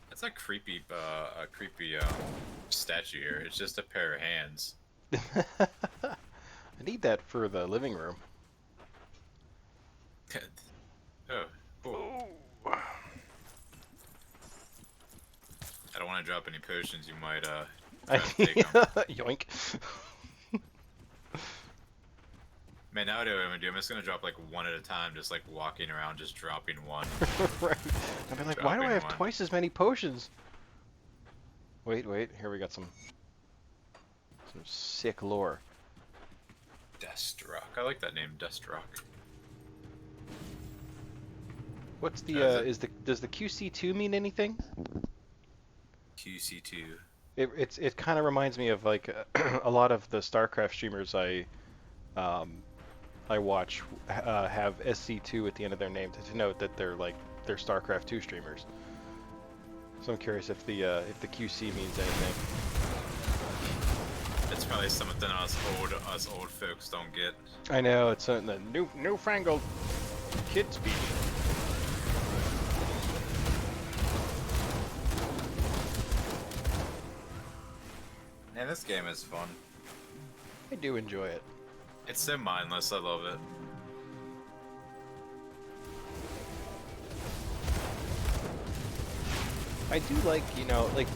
[SPEAKER 2] That's a creepy statue here. It's just a pair of hands.
[SPEAKER 1] I need that for the living room.
[SPEAKER 2] Oh, cool. I don't want to drop any potions. You might
[SPEAKER 1] I,
[SPEAKER 2] try to take them.
[SPEAKER 1] yoink.
[SPEAKER 2] Man, now I know what I'm gonna do. I'm just gonna drop like one at a time, just like walking around, just dropping one.
[SPEAKER 1] Right. I'd be like, why do I
[SPEAKER 2] Dropping
[SPEAKER 1] have
[SPEAKER 2] one.
[SPEAKER 1] twice as many potions? Wait, here we got some sick lore.
[SPEAKER 2] Destrock. I like that name, Destrock.
[SPEAKER 1] What's the
[SPEAKER 2] Does it?
[SPEAKER 1] does the QC2 mean anything?
[SPEAKER 2] QC2.
[SPEAKER 1] It kind of reminds me of like a lot of the StarCraft streamers um, I watch have SC2 at the end of their name to denote that they're StarCraft 2 streamers. So I'm curious if the QC means anything.
[SPEAKER 2] It's probably something us old folks don't get.
[SPEAKER 1] I know it's the newfangled kid speech.
[SPEAKER 2] Man, this game is fun.
[SPEAKER 1] I do enjoy it.
[SPEAKER 2] It's so mindless. I love it.
[SPEAKER 1] I do like, like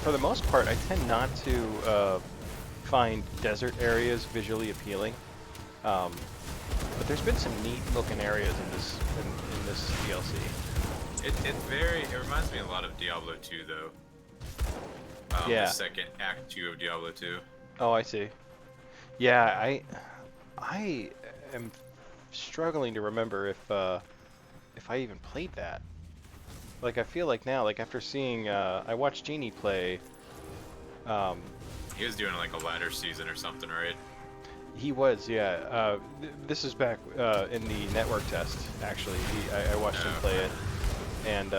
[SPEAKER 1] for the most part, I tend not to find desert areas visually appealing. But there's been some neat looking areas in this DLC.
[SPEAKER 2] It reminds me a lot of Diablo 2 though.
[SPEAKER 1] Yeah.
[SPEAKER 2] The second act 2 of Diablo 2.
[SPEAKER 1] Oh, I see. Yeah, I am struggling to remember if I even played that. Like I feel like now, like after seeing I watched Genie play.
[SPEAKER 2] He was doing like a ladder season or something, right?
[SPEAKER 1] He was, yeah. This is back in the network test, actually. I watched him play it, and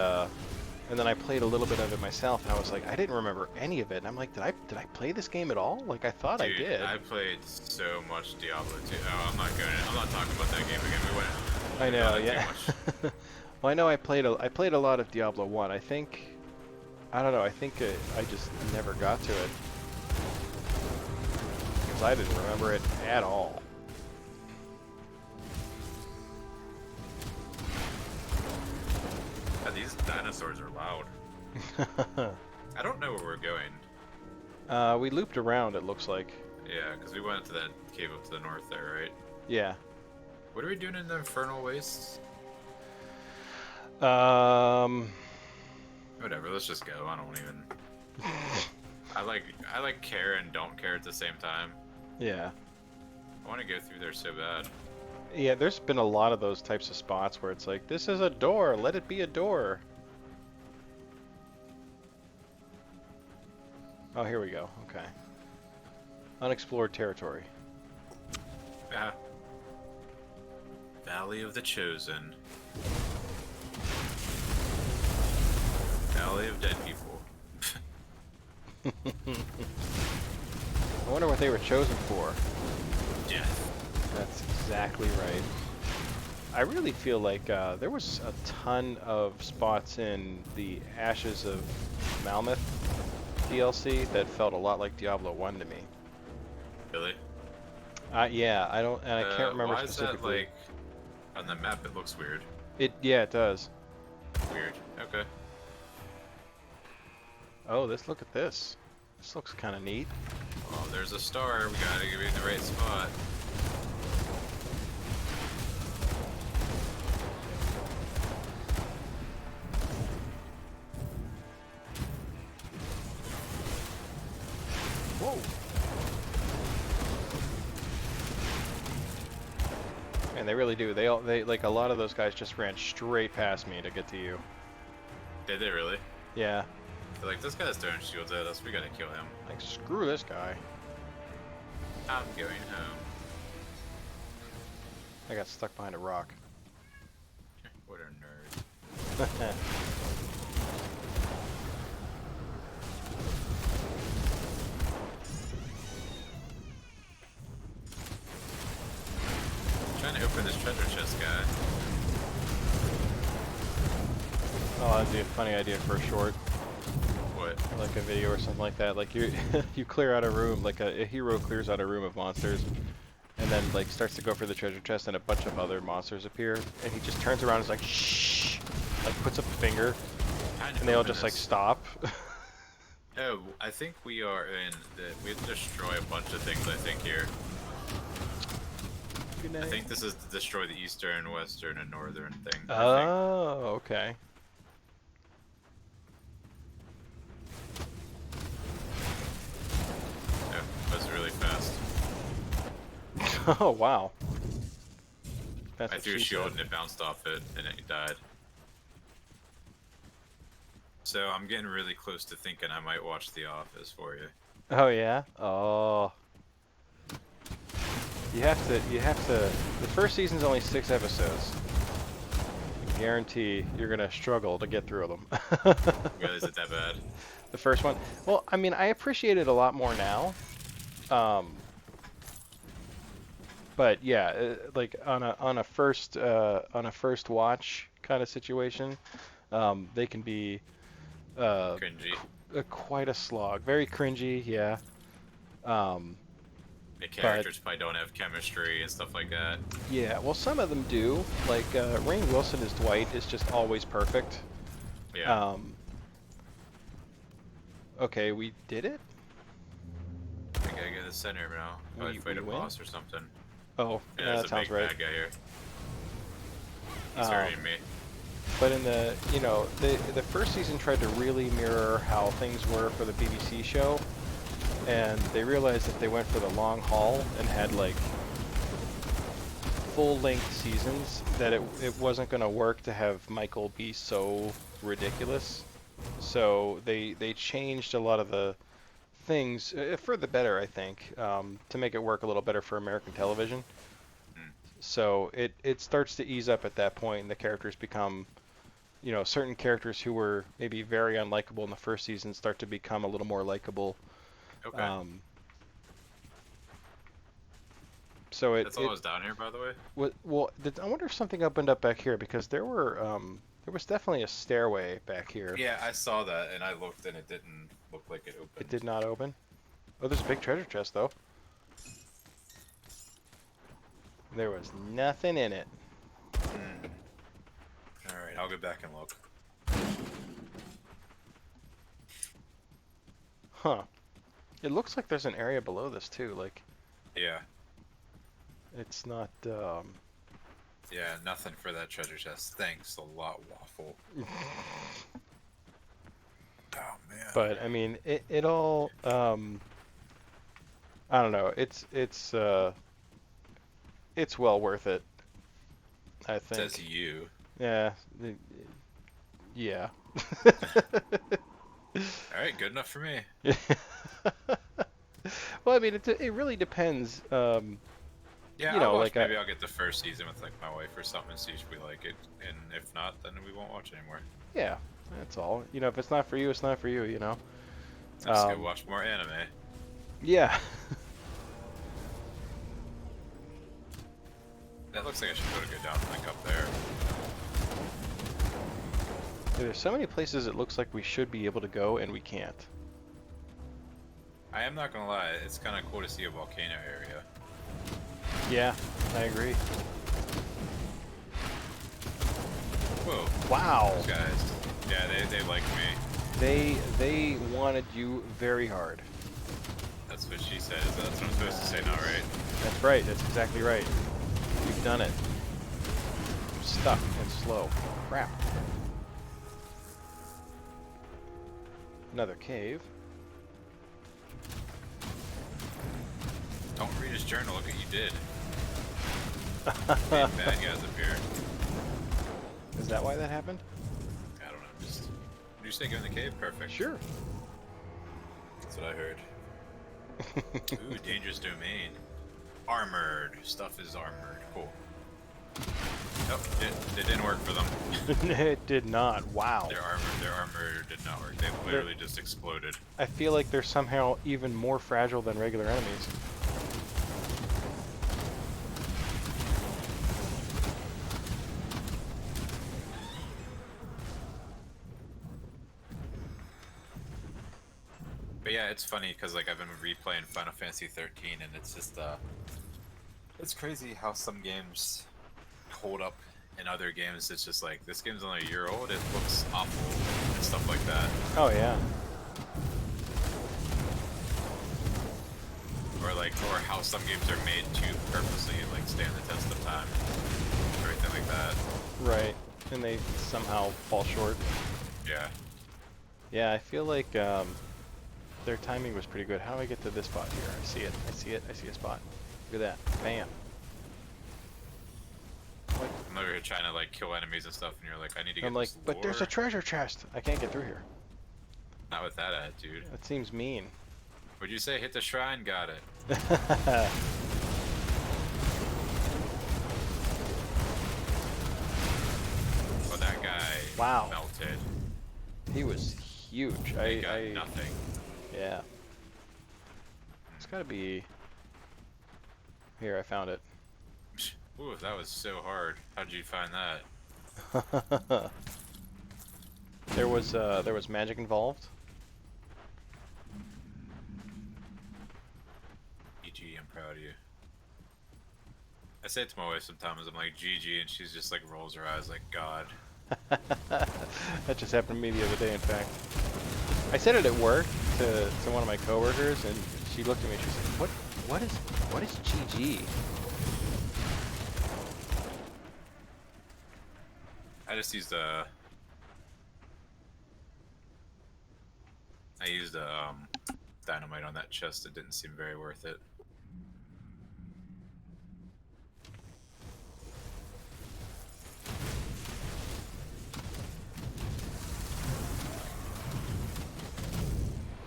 [SPEAKER 1] then I played a little bit of it myself, and I was like, I didn't remember any of it. And I'm like, did I play this game at all? Like I thought
[SPEAKER 2] Dude,
[SPEAKER 1] I did.
[SPEAKER 2] I played so much Diablo 2. Oh, I'm not talking about that game again. We went.
[SPEAKER 1] I know,
[SPEAKER 2] too
[SPEAKER 1] yeah.
[SPEAKER 2] much.
[SPEAKER 1] Well, I know I played a lot of Diablo 1. I don't know. I think I just never got to it because I didn't remember it at all.
[SPEAKER 2] God, these dinosaurs are loud. I don't know where we're going.
[SPEAKER 1] We looped around. It looks like.
[SPEAKER 2] Yeah, because we went to that cave up to the north there, right?
[SPEAKER 1] Yeah.
[SPEAKER 2] What are we doing in the Infernal Wastes? Whatever, let's just go. I don't even. I like care and don't care at the same time.
[SPEAKER 1] Yeah.
[SPEAKER 2] I want to go through there so bad.
[SPEAKER 1] Yeah, there's been a lot of those types of spots where it's like, this is a door, let it be a door. Oh, here we go. Okay. Unexplored territory.
[SPEAKER 2] Valley of the Chosen. Valley of Dead People.
[SPEAKER 1] I wonder what they were chosen for.
[SPEAKER 2] Death.
[SPEAKER 1] That's exactly right. I really feel like there was a ton of spots in the Ashes of Malmeth DLC that felt a lot like Diablo 1 to me.
[SPEAKER 2] Really?
[SPEAKER 1] Yeah, I can't remember
[SPEAKER 2] why
[SPEAKER 1] specifically.
[SPEAKER 2] Is that, like, on the map it looks weird.
[SPEAKER 1] Yeah, it does.
[SPEAKER 2] Weird. Okay.
[SPEAKER 1] Oh, look at this. This looks kind of neat.
[SPEAKER 2] Oh, there's a star. We gotta be in the right spot.
[SPEAKER 1] Whoa. And they really do. They like a lot of those guys just ran straight past me to get to you.
[SPEAKER 2] Did they really?
[SPEAKER 1] Yeah.
[SPEAKER 2] They're like, this guy's throwing shields at us. We gotta kill him.
[SPEAKER 1] Like, screw this guy.
[SPEAKER 2] I'm going home.
[SPEAKER 1] I got stuck behind a rock.
[SPEAKER 2] What a nerd. Trying to open this treasure chest, guy.
[SPEAKER 1] Oh, that'd be a funny idea for a short.
[SPEAKER 2] What?
[SPEAKER 1] Like a video or something like that. Like you clear out a room, like a hero clears out a room of monsters, and then like starts to go for the treasure chest, and a bunch of other monsters appear, and he just turns around and is like, shh, like puts up a finger, and they all just like stop.
[SPEAKER 2] Oh, I think we are in the. We have to destroy a bunch of things. I think here.
[SPEAKER 1] Good
[SPEAKER 2] I
[SPEAKER 1] night.
[SPEAKER 2] think this is to destroy the eastern, western, and northern thing. I think.
[SPEAKER 1] Oh, okay.
[SPEAKER 2] Yeah, that's really fast.
[SPEAKER 1] Oh wow. That's
[SPEAKER 2] I
[SPEAKER 1] what
[SPEAKER 2] threw a
[SPEAKER 1] she
[SPEAKER 2] shield
[SPEAKER 1] said.
[SPEAKER 2] and it bounced off it, and it died. So I'm getting really close to thinking I might watch The Office for you.
[SPEAKER 1] Oh yeah. Oh. You have to. You have to. The first season's only 6 episodes. I guarantee you're gonna struggle to get through them.
[SPEAKER 2] Really, is it that bad?
[SPEAKER 1] The first one. Well, I mean, I appreciate it a lot more now. Um, but yeah, like on a first watch kind of situation, they can be uh,
[SPEAKER 2] Cringy.
[SPEAKER 1] quite a slog. Very cringy, yeah. Um,
[SPEAKER 2] The
[SPEAKER 1] but
[SPEAKER 2] characters probably don't have chemistry and stuff like that.
[SPEAKER 1] yeah, well, some of them do. Like Rainn Wilson as Dwight is just always perfect.
[SPEAKER 2] Yeah.
[SPEAKER 1] Um, okay, we did it.
[SPEAKER 2] I gotta get to the center now. Probably fight a
[SPEAKER 1] we win?
[SPEAKER 2] boss or something.
[SPEAKER 1] Oh,
[SPEAKER 2] Yeah,
[SPEAKER 1] yeah,
[SPEAKER 2] there's
[SPEAKER 1] that
[SPEAKER 2] a
[SPEAKER 1] sounds
[SPEAKER 2] big
[SPEAKER 1] right.
[SPEAKER 2] bad guy here. He's
[SPEAKER 1] Um,
[SPEAKER 2] hurting me.
[SPEAKER 1] But in the, you know, the first season tried to really mirror how things were for the BBC show, and they realized that they went for the long haul and had like full-length seasons that it wasn't going to work to have Michael be so ridiculous. So they changed a lot of the things for the better, I think, to make it work a little better for American television.
[SPEAKER 2] Hmm.
[SPEAKER 1] So it starts to ease up at that point, and the characters become, you know, certain characters who were maybe very unlikable in the first season start to become a little more likable.
[SPEAKER 2] Okay.
[SPEAKER 1] Um, so
[SPEAKER 2] That's all I was down here, by the way.
[SPEAKER 1] well, I wonder if something opened up back here because there was definitely a stairway back here.
[SPEAKER 2] Yeah, I saw that and I looked and it didn't look like it opened.
[SPEAKER 1] It did not open. Oh, there's a big treasure chest though. There was nothing in it.
[SPEAKER 2] Hmm. Alright, I'll go back and look.
[SPEAKER 1] Huh. It looks like there's an area below this too. Like
[SPEAKER 2] Yeah.
[SPEAKER 1] it's not.
[SPEAKER 2] Yeah, nothing for that treasure chest. Thanks a lot, Waffle. Oh, man.
[SPEAKER 1] But I mean, it all. I don't know. It's well worth it. I
[SPEAKER 2] It
[SPEAKER 1] think.
[SPEAKER 2] says you.
[SPEAKER 1] Yeah. Yeah.
[SPEAKER 2] Alright, good enough for me.
[SPEAKER 1] Well, I mean, it really depends.
[SPEAKER 2] Yeah,
[SPEAKER 1] You know,
[SPEAKER 2] I'll watch.
[SPEAKER 1] like
[SPEAKER 2] Maybe I'll get the first season with like my wife or something and see if we like it. And if not, then we won't watch anymore.
[SPEAKER 1] yeah, that's all. You know, if it's not for you, it's not for you. You know.
[SPEAKER 2] Let's go watch more anime.
[SPEAKER 1] Yeah.
[SPEAKER 2] That looks like I should go down like up there.
[SPEAKER 1] There's so many places it looks like we should be able to go and we can't.
[SPEAKER 2] I am not gonna lie, it's kind of cool to see a volcano area.
[SPEAKER 1] Yeah, I agree.
[SPEAKER 2] Whoa,
[SPEAKER 1] Wow.
[SPEAKER 2] those guys. Yeah, they like me.
[SPEAKER 1] They wanted you very hard.
[SPEAKER 2] That's what she says. That's what I'm supposed to say now, right?
[SPEAKER 1] That's right. That's exactly right. You've done it. I'm stuck and slow. Crap. Another cave.
[SPEAKER 2] Don't read his journal. Look what you did. Bad guys up here.
[SPEAKER 1] Is that why that happened?
[SPEAKER 2] I don't know. Just. Did you say go in the cave? Perfect.
[SPEAKER 1] Sure.
[SPEAKER 2] That's what I heard. Ooh, dangerous domain. Armored. Stuff is armored. Cool. Nope, it didn't work for them.
[SPEAKER 1] It did not. Wow.
[SPEAKER 2] Their armor did not work. They literally just exploded.
[SPEAKER 1] I feel like they're somehow even more fragile than regular enemies.
[SPEAKER 2] But yeah, it's funny because like I've been replaying Final Fantasy 13 and it's just It's crazy how some games hold up in other games. It's just like, this game's only a year old, it looks awful and stuff like that.
[SPEAKER 1] Oh yeah.
[SPEAKER 2] Or like, or how some games are made to purposely like stand the test of time. Everything like that.
[SPEAKER 1] Right. And they somehow fall short.
[SPEAKER 2] Yeah.
[SPEAKER 1] Yeah, I feel like their timing was pretty good. How do I get to this spot here? I see it. I see it. I see a spot. Look at that. Bam. What?
[SPEAKER 2] I'm over here trying to like kill enemies and stuff, and you're like, I need to get
[SPEAKER 1] I'm like,
[SPEAKER 2] this
[SPEAKER 1] but there's a
[SPEAKER 2] lore."
[SPEAKER 1] treasure chest. I can't get through here.
[SPEAKER 2] Not with that attitude.
[SPEAKER 1] That seems mean.
[SPEAKER 2] Would you say hit the shrine? Got it. But that guy
[SPEAKER 1] Wow.
[SPEAKER 2] melted.
[SPEAKER 1] He was huge.
[SPEAKER 2] He got nothing.
[SPEAKER 1] Yeah. It's gotta be... Here, I found it.
[SPEAKER 2] Ooh, that was so hard. How did you find that?
[SPEAKER 1] There was magic involved.
[SPEAKER 2] GG, I'm proud of you. I say it to my wife sometimes, I'm like, GG, and she's just like rolls her eyes like, God.
[SPEAKER 1] That just happened to me the other day, in fact. I said it at work to one of my coworkers, and she looked at me and she said, what is GG?
[SPEAKER 2] I just used dynamite on that chest. It didn't seem very worth it.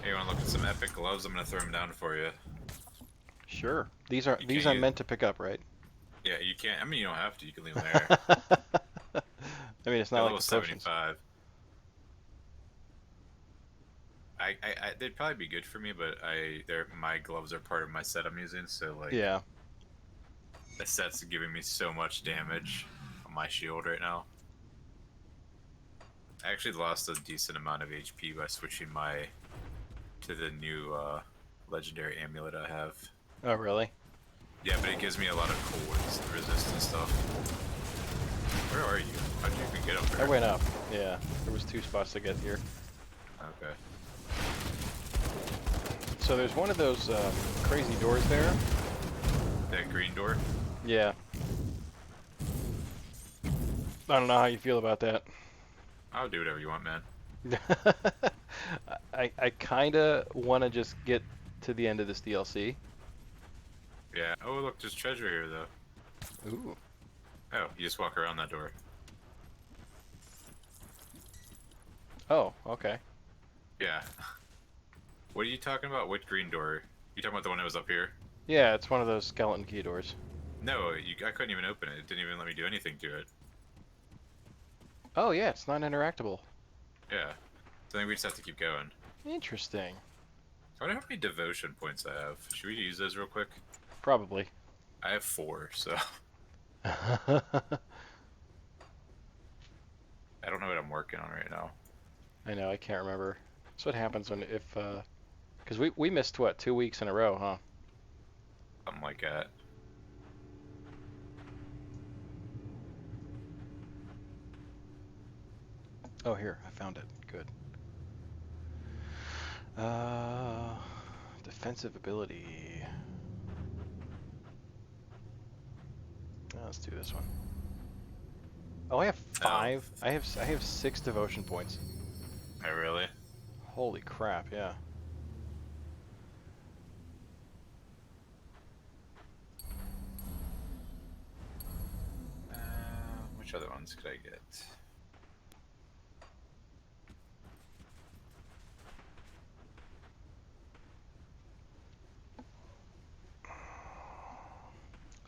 [SPEAKER 2] Hey, you wanna look at some epic gloves? I'm gonna throw them down for you.
[SPEAKER 1] Sure. These
[SPEAKER 2] You
[SPEAKER 1] are
[SPEAKER 2] can't
[SPEAKER 1] meant to pick up, right?
[SPEAKER 2] Yeah, you can't. I mean, you don't have to. You can leave them there.
[SPEAKER 1] I mean, it's
[SPEAKER 2] They're
[SPEAKER 1] not
[SPEAKER 2] level
[SPEAKER 1] like the potions.
[SPEAKER 2] 75. They'd probably be good for me, but my gloves are part of my set I'm using, so like,
[SPEAKER 1] Yeah.
[SPEAKER 2] the set's giving me so much damage on my shield right now. I actually lost a decent amount of HP by switching to the new legendary amulet I have.
[SPEAKER 1] Oh, really?
[SPEAKER 2] Yeah, but it gives me a lot of cold resist and stuff. Where are you? How'd you even get up there?
[SPEAKER 1] I went up. Yeah. There was 2 spots to get here.
[SPEAKER 2] Okay.
[SPEAKER 1] So there's one of those crazy doors there.
[SPEAKER 2] That green door?
[SPEAKER 1] Yeah. I don't know how you feel about that.
[SPEAKER 2] I'll do whatever you want, man.
[SPEAKER 1] I kinda wanna just get to the end of this DLC.
[SPEAKER 2] Yeah. Oh, look, there's treasure here, though.
[SPEAKER 1] Ooh.
[SPEAKER 2] Oh, you just walk around that door.
[SPEAKER 1] Oh, okay.
[SPEAKER 2] Yeah. What are you talking about? Which green door? You talking about the one that was up here?
[SPEAKER 1] Yeah, it's one of those skeleton key doors.
[SPEAKER 2] No, I couldn't even open it. It didn't even let me do anything to it.
[SPEAKER 1] Oh yeah, it's not interactable.
[SPEAKER 2] Yeah. So I think we just have to keep going.
[SPEAKER 1] Interesting.
[SPEAKER 2] I wonder how many devotion points I have. Should we use those real quick?
[SPEAKER 1] Probably.
[SPEAKER 2] I have 4, so
[SPEAKER 1] I
[SPEAKER 2] I don't know what I'm working on right now.
[SPEAKER 1] know, I can't remember. That's what happens because we missed what, 2 weeks in a row, huh?
[SPEAKER 2] Something like that.
[SPEAKER 1] Oh, here, I found it. Good. Defensive ability. Let's do this one. Oh, I have 5. I have 6 devotion points.
[SPEAKER 2] Oh, really?
[SPEAKER 1] Holy crap! Yeah.
[SPEAKER 2] Which other ones could I get?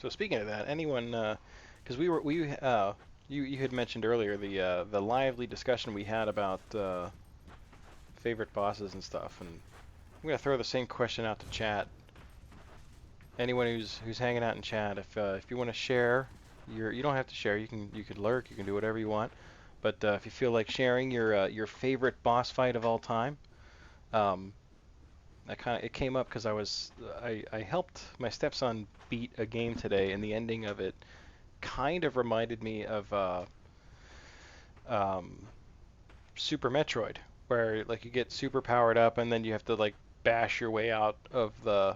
[SPEAKER 1] So speaking of that, anyone, because you had mentioned earlier the lively discussion we had about favorite bosses and stuff, and I'm gonna throw the same question out to chat. Anyone who's hanging out in chat, if you want to share, you don't have to share. You can lurk. You can do whatever you want. But if you feel like sharing your favorite boss fight of all time, um, it came up because I helped my stepson beat a game today, and the ending of it kind of reminded me of um, Super Metroid, where like you get super powered up and then you have to like bash your way out of the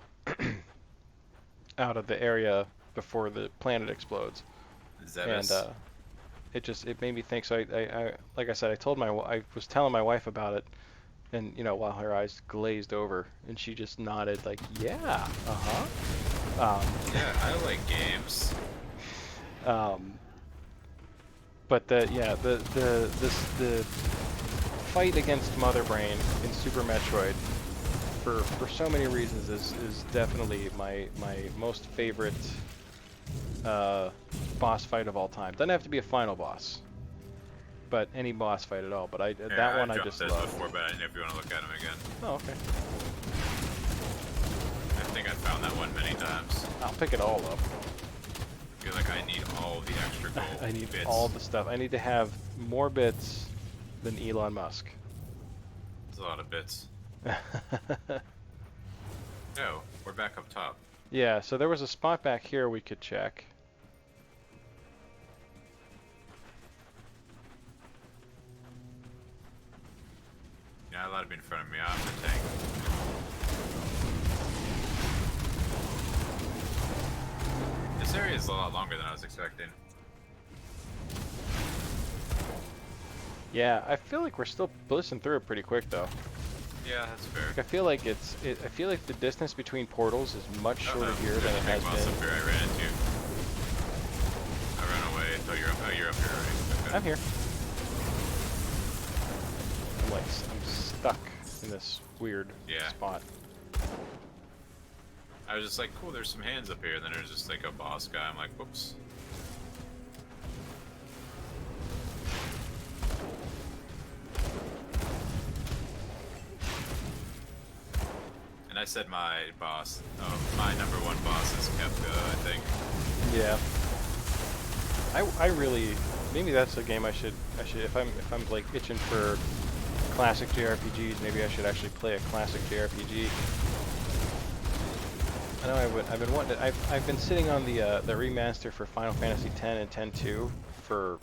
[SPEAKER 1] out of the area before the planet explodes. And
[SPEAKER 2] Zebus.
[SPEAKER 1] it made me think. So I like I said, I was telling my wife about it, and while her eyes glazed over, and she just nodded like, yeah,
[SPEAKER 2] Yeah, I like games.
[SPEAKER 1] um, but the fight against Mother Brain in Super Metroid for so many reasons is definitely my most favorite boss fight of all time. Doesn't have to be a final boss, but any boss fight at all. But that
[SPEAKER 2] Yeah,
[SPEAKER 1] one
[SPEAKER 2] I've
[SPEAKER 1] I
[SPEAKER 2] dropped
[SPEAKER 1] just
[SPEAKER 2] those
[SPEAKER 1] love.
[SPEAKER 2] before, but I didn't know if you want to look at them again.
[SPEAKER 1] Oh, okay.
[SPEAKER 2] I think I found that one many times.
[SPEAKER 1] I'll pick it all up.
[SPEAKER 2] I feel like I need all the extra gold
[SPEAKER 1] I need
[SPEAKER 2] bits.
[SPEAKER 1] all the stuff. I need to have more bits than Elon Musk.
[SPEAKER 2] That's a lot of bits. No, we're back up top.
[SPEAKER 1] Yeah, so there was a spot back here we could check.
[SPEAKER 2] Yeah, a lot of be in front of me. I'm the tank. This area is a lot longer than I was expecting.
[SPEAKER 1] Yeah, I feel like we're still blitzing through it pretty quick though.
[SPEAKER 2] Yeah, that's fair.
[SPEAKER 1] I feel like I feel like the distance between portals is much shorter here than it has
[SPEAKER 2] Boss
[SPEAKER 1] been.
[SPEAKER 2] up here I ran into. I ran away until you're up. Oh, you're up here already. Okay.
[SPEAKER 1] I'm here. I'm stuck in this weird
[SPEAKER 2] Yeah.
[SPEAKER 1] spot.
[SPEAKER 2] I was just like, cool, there's some hands up here, and then there's just like a boss guy. I'm like, whoops. And I said my my number one boss is Kefka, I think.
[SPEAKER 1] Yeah. I really maybe that's a game I should if I'm like itching for classic JRPGs, maybe I should actually play a classic JRPG. I know I've been wanting to, I've been sitting on the remaster for Final Fantasy X and X-2 for,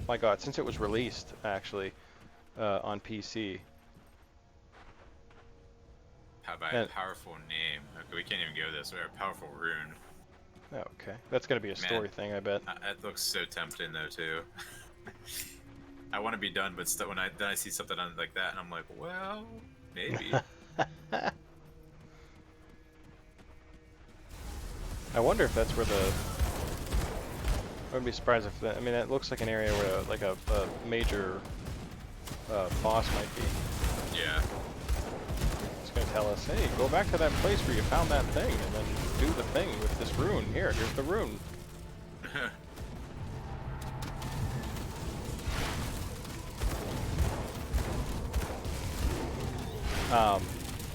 [SPEAKER 1] my God, since it was released actually on PC.
[SPEAKER 2] How about a powerful name? Okay, we can't even go this way. A powerful rune.
[SPEAKER 1] Oh, okay, that's gonna be a story thing, I bet.
[SPEAKER 2] That looks so tempting though too. I want to be done, but when I see something like that, and I'm like, well, maybe.
[SPEAKER 1] I wonder if that's where the. I wouldn't be surprised if that. I mean, it looks like an area where like a major boss might be.
[SPEAKER 2] Yeah.
[SPEAKER 1] It's gonna tell us, hey, go back to that place where you found that thing, and then do the thing with this rune. Here's the rune.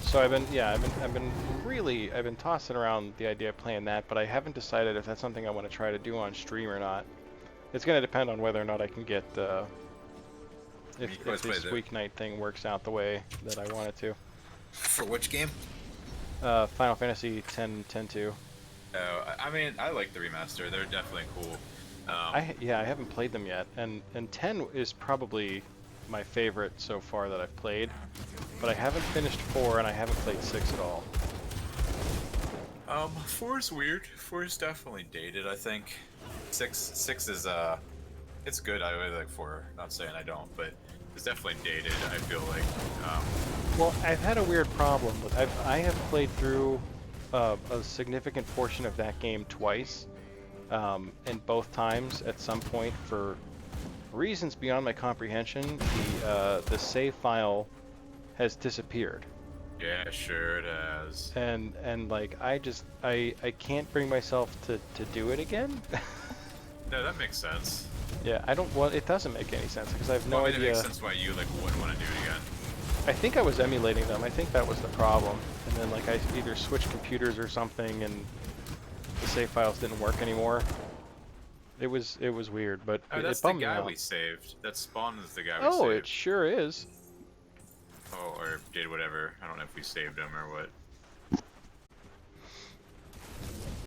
[SPEAKER 1] So I've been tossing around the idea of playing that, but I haven't decided if that's something I want to try to do on stream or not. It's gonna depend on whether or not I can get if this weeknight thing works out the way that I want it to.
[SPEAKER 2] For which game?
[SPEAKER 1] Final Fantasy X-2.
[SPEAKER 2] Oh, I mean, I like the remaster. They're definitely cool.
[SPEAKER 1] I haven't played them yet, and 10 is probably my favorite so far that I've played, but I haven't finished 4 and I haven't played 6 at all.
[SPEAKER 2] 4 is weird. 4 is definitely dated, I think. 6 is it's good. I really like 4. Not saying I don't, but it's definitely dated. I feel like.
[SPEAKER 1] Well, I've had a weird problem with I have played through a significant portion of that game twice, and both times at some point for reasons beyond my comprehension, the save file has disappeared.
[SPEAKER 2] Yeah, sure it has.
[SPEAKER 1] And like I can't bring myself to do it again.
[SPEAKER 2] No, that makes sense.
[SPEAKER 1] Yeah, I don't. Well, it doesn't make any sense because I have no idea.
[SPEAKER 2] It makes sense why you like wouldn't want to do it again.
[SPEAKER 1] I think I was emulating them. I think that was the problem. And then like I either switched computers or something, and the save files didn't work anymore. It was weird, but
[SPEAKER 2] that's
[SPEAKER 1] it
[SPEAKER 2] the
[SPEAKER 1] bummed me
[SPEAKER 2] guy
[SPEAKER 1] out.
[SPEAKER 2] we saved. That Spawn is the guy we saved.
[SPEAKER 1] Oh, it sure is.
[SPEAKER 2] Oh, or did whatever. I don't know if we saved him or what.